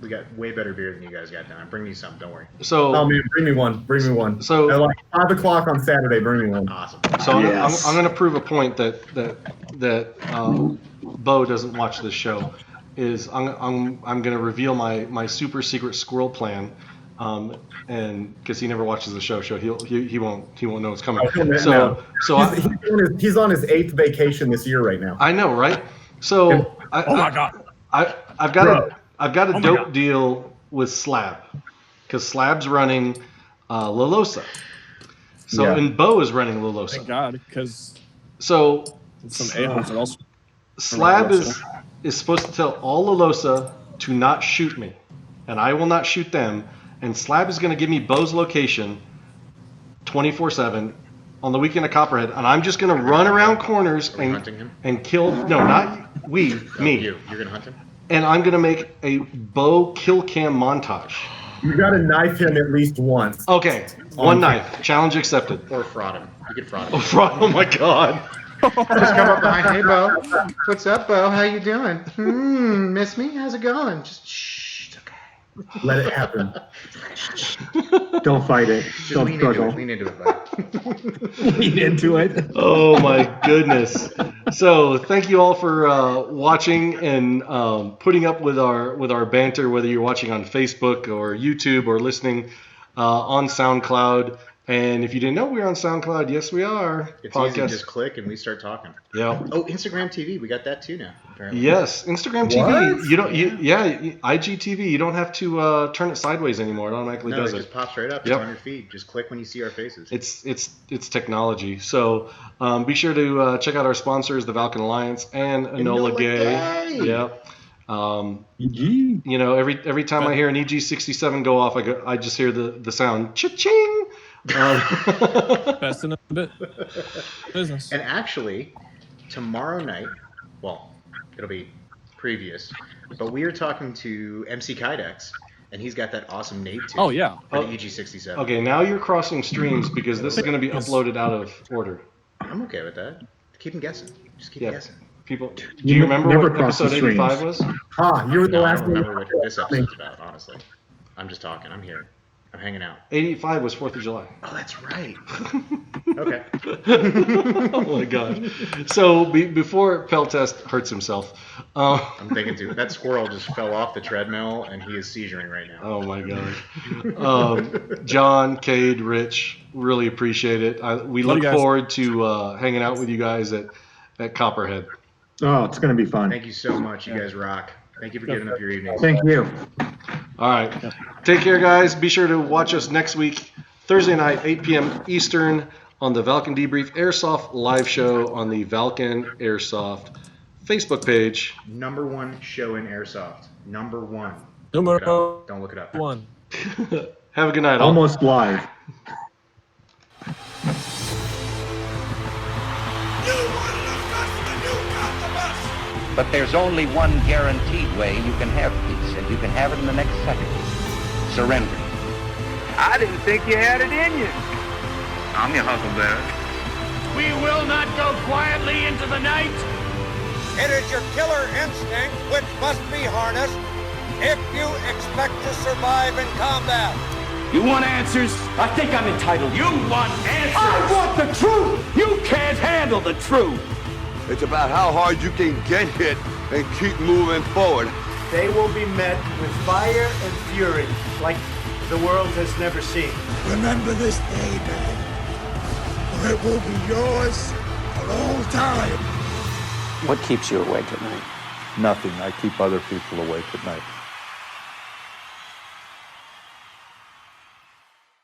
We got way better beer than you guys got down. I'm bringing you some. Don't worry. So, Oh man, bring me one. Bring me one. So- at like 5 o'clock on Saturday, bring me one. Awesome. so Yes. I'm going to prove a point that Bo doesn't watch this show. Is I'm going to reveal my super secret squirrel plan, and because he never watches the show he won't know it's coming. He's on his 8th vacation this year right now. I know, right? So Oh my God. I've got a dope deal with Slab, because Slab's running La Losa. So Yeah. and Bo is running La Losa. Thank God, because So some a-holes are also. Slab is supposed to tell all La Losa to not shoot me, and I will not shoot them. And Slab is going to give me Bo's location 24/7 on the weekend of Copperhead, and I'm just going to run around corners Are we hunting him? and kill. No, not we, me. You're gonna hunt him? And I'm going to make a Bo kill cam montage. You got to knife him at least once. Okay, one knife. Challenge accepted. Or fraud him. You could fraud him. Oh my God. Just come up behind. Hey, Bo. What's up, Bo? How you doing? Miss me? How's it going? Just shh. It's okay. Let it happen. Don't fight it. Just Don't lean struggle. into it, buddy. Lean into it. Oh my goodness. So thank you all for watching and putting up with our banter, whether you're watching on Facebook or YouTube or listening on SoundCloud. And if you didn't know we were on SoundCloud, yes we are. It's easy. Just click and we start talking. Yeah. Oh, Instagram TV. We got that too now. Apparently. Yes, Instagram TV. What? You don't. IGTV. You don't have to turn it sideways anymore. It automatically No, does it it. just pops right up. Yep. It's on your feed. Just click when you see our faces. It's technology. So be sure to check out our sponsors, the Valken Alliance and Enola Gaye. Yep. You know, every time I hear an EG67 go off, I just hear the sound cha-ching. Best in the business. And actually, tomorrow night, well, it'll be previous, but we are talking to MC Kydex, and he's got that awesome nade too. Oh yeah. For the EG67. Okay, now you're crossing streams because this is going to be uploaded out of order. I'm okay with that. Keep him guessing. Just keep guessing. People, do you remember never what cross the episode 85 streams. was? You were the No, I last don't one. remember what this episode's about, honestly. I'm just talking. I'm here. I'm hanging out. 85 was 4th of July. Oh, that's right. Okay. Oh my god. So before Peltest hurts himself. I'm thinking too. That squirrel just fell off the treadmill and he is seizuring right now. Oh my god. John, Cade, Rich, really appreciate it. We Love look you guys. forward to hanging out with you guys at Copperhead. Oh, it's going to be fun. Thank you so much. You guys rock. Thank you for giving up your evenings. Thank you. All right. Take care, guys. Be sure to watch us next week, Thursday night, 8 p.m. Eastern, on the Valken Debrief Airsoft live show on the Valken Airsoft Facebook page. #1 show in Airsoft. #1. Numero Don't look it up. 1. Have a good night, all. Almost live. But there's only one guaranteed way you can have peace, and you can have it in the next second. Surrender. I didn't think you had it in you. I'm your huckleberry. We will not go quietly into the night. It is your killer instinct which must be harnessed if you expect to survive in combat. You want answers? I think I'm entitled. You want answers? I want the truth. You can't handle the truth. It's about how hard you can get hit and keep moving forward. They will be met with fire and fury like the world has never seen. Remember this day, man, or it will be yours for all time. What keeps you awake at night? Nothing. I keep other people awake at night.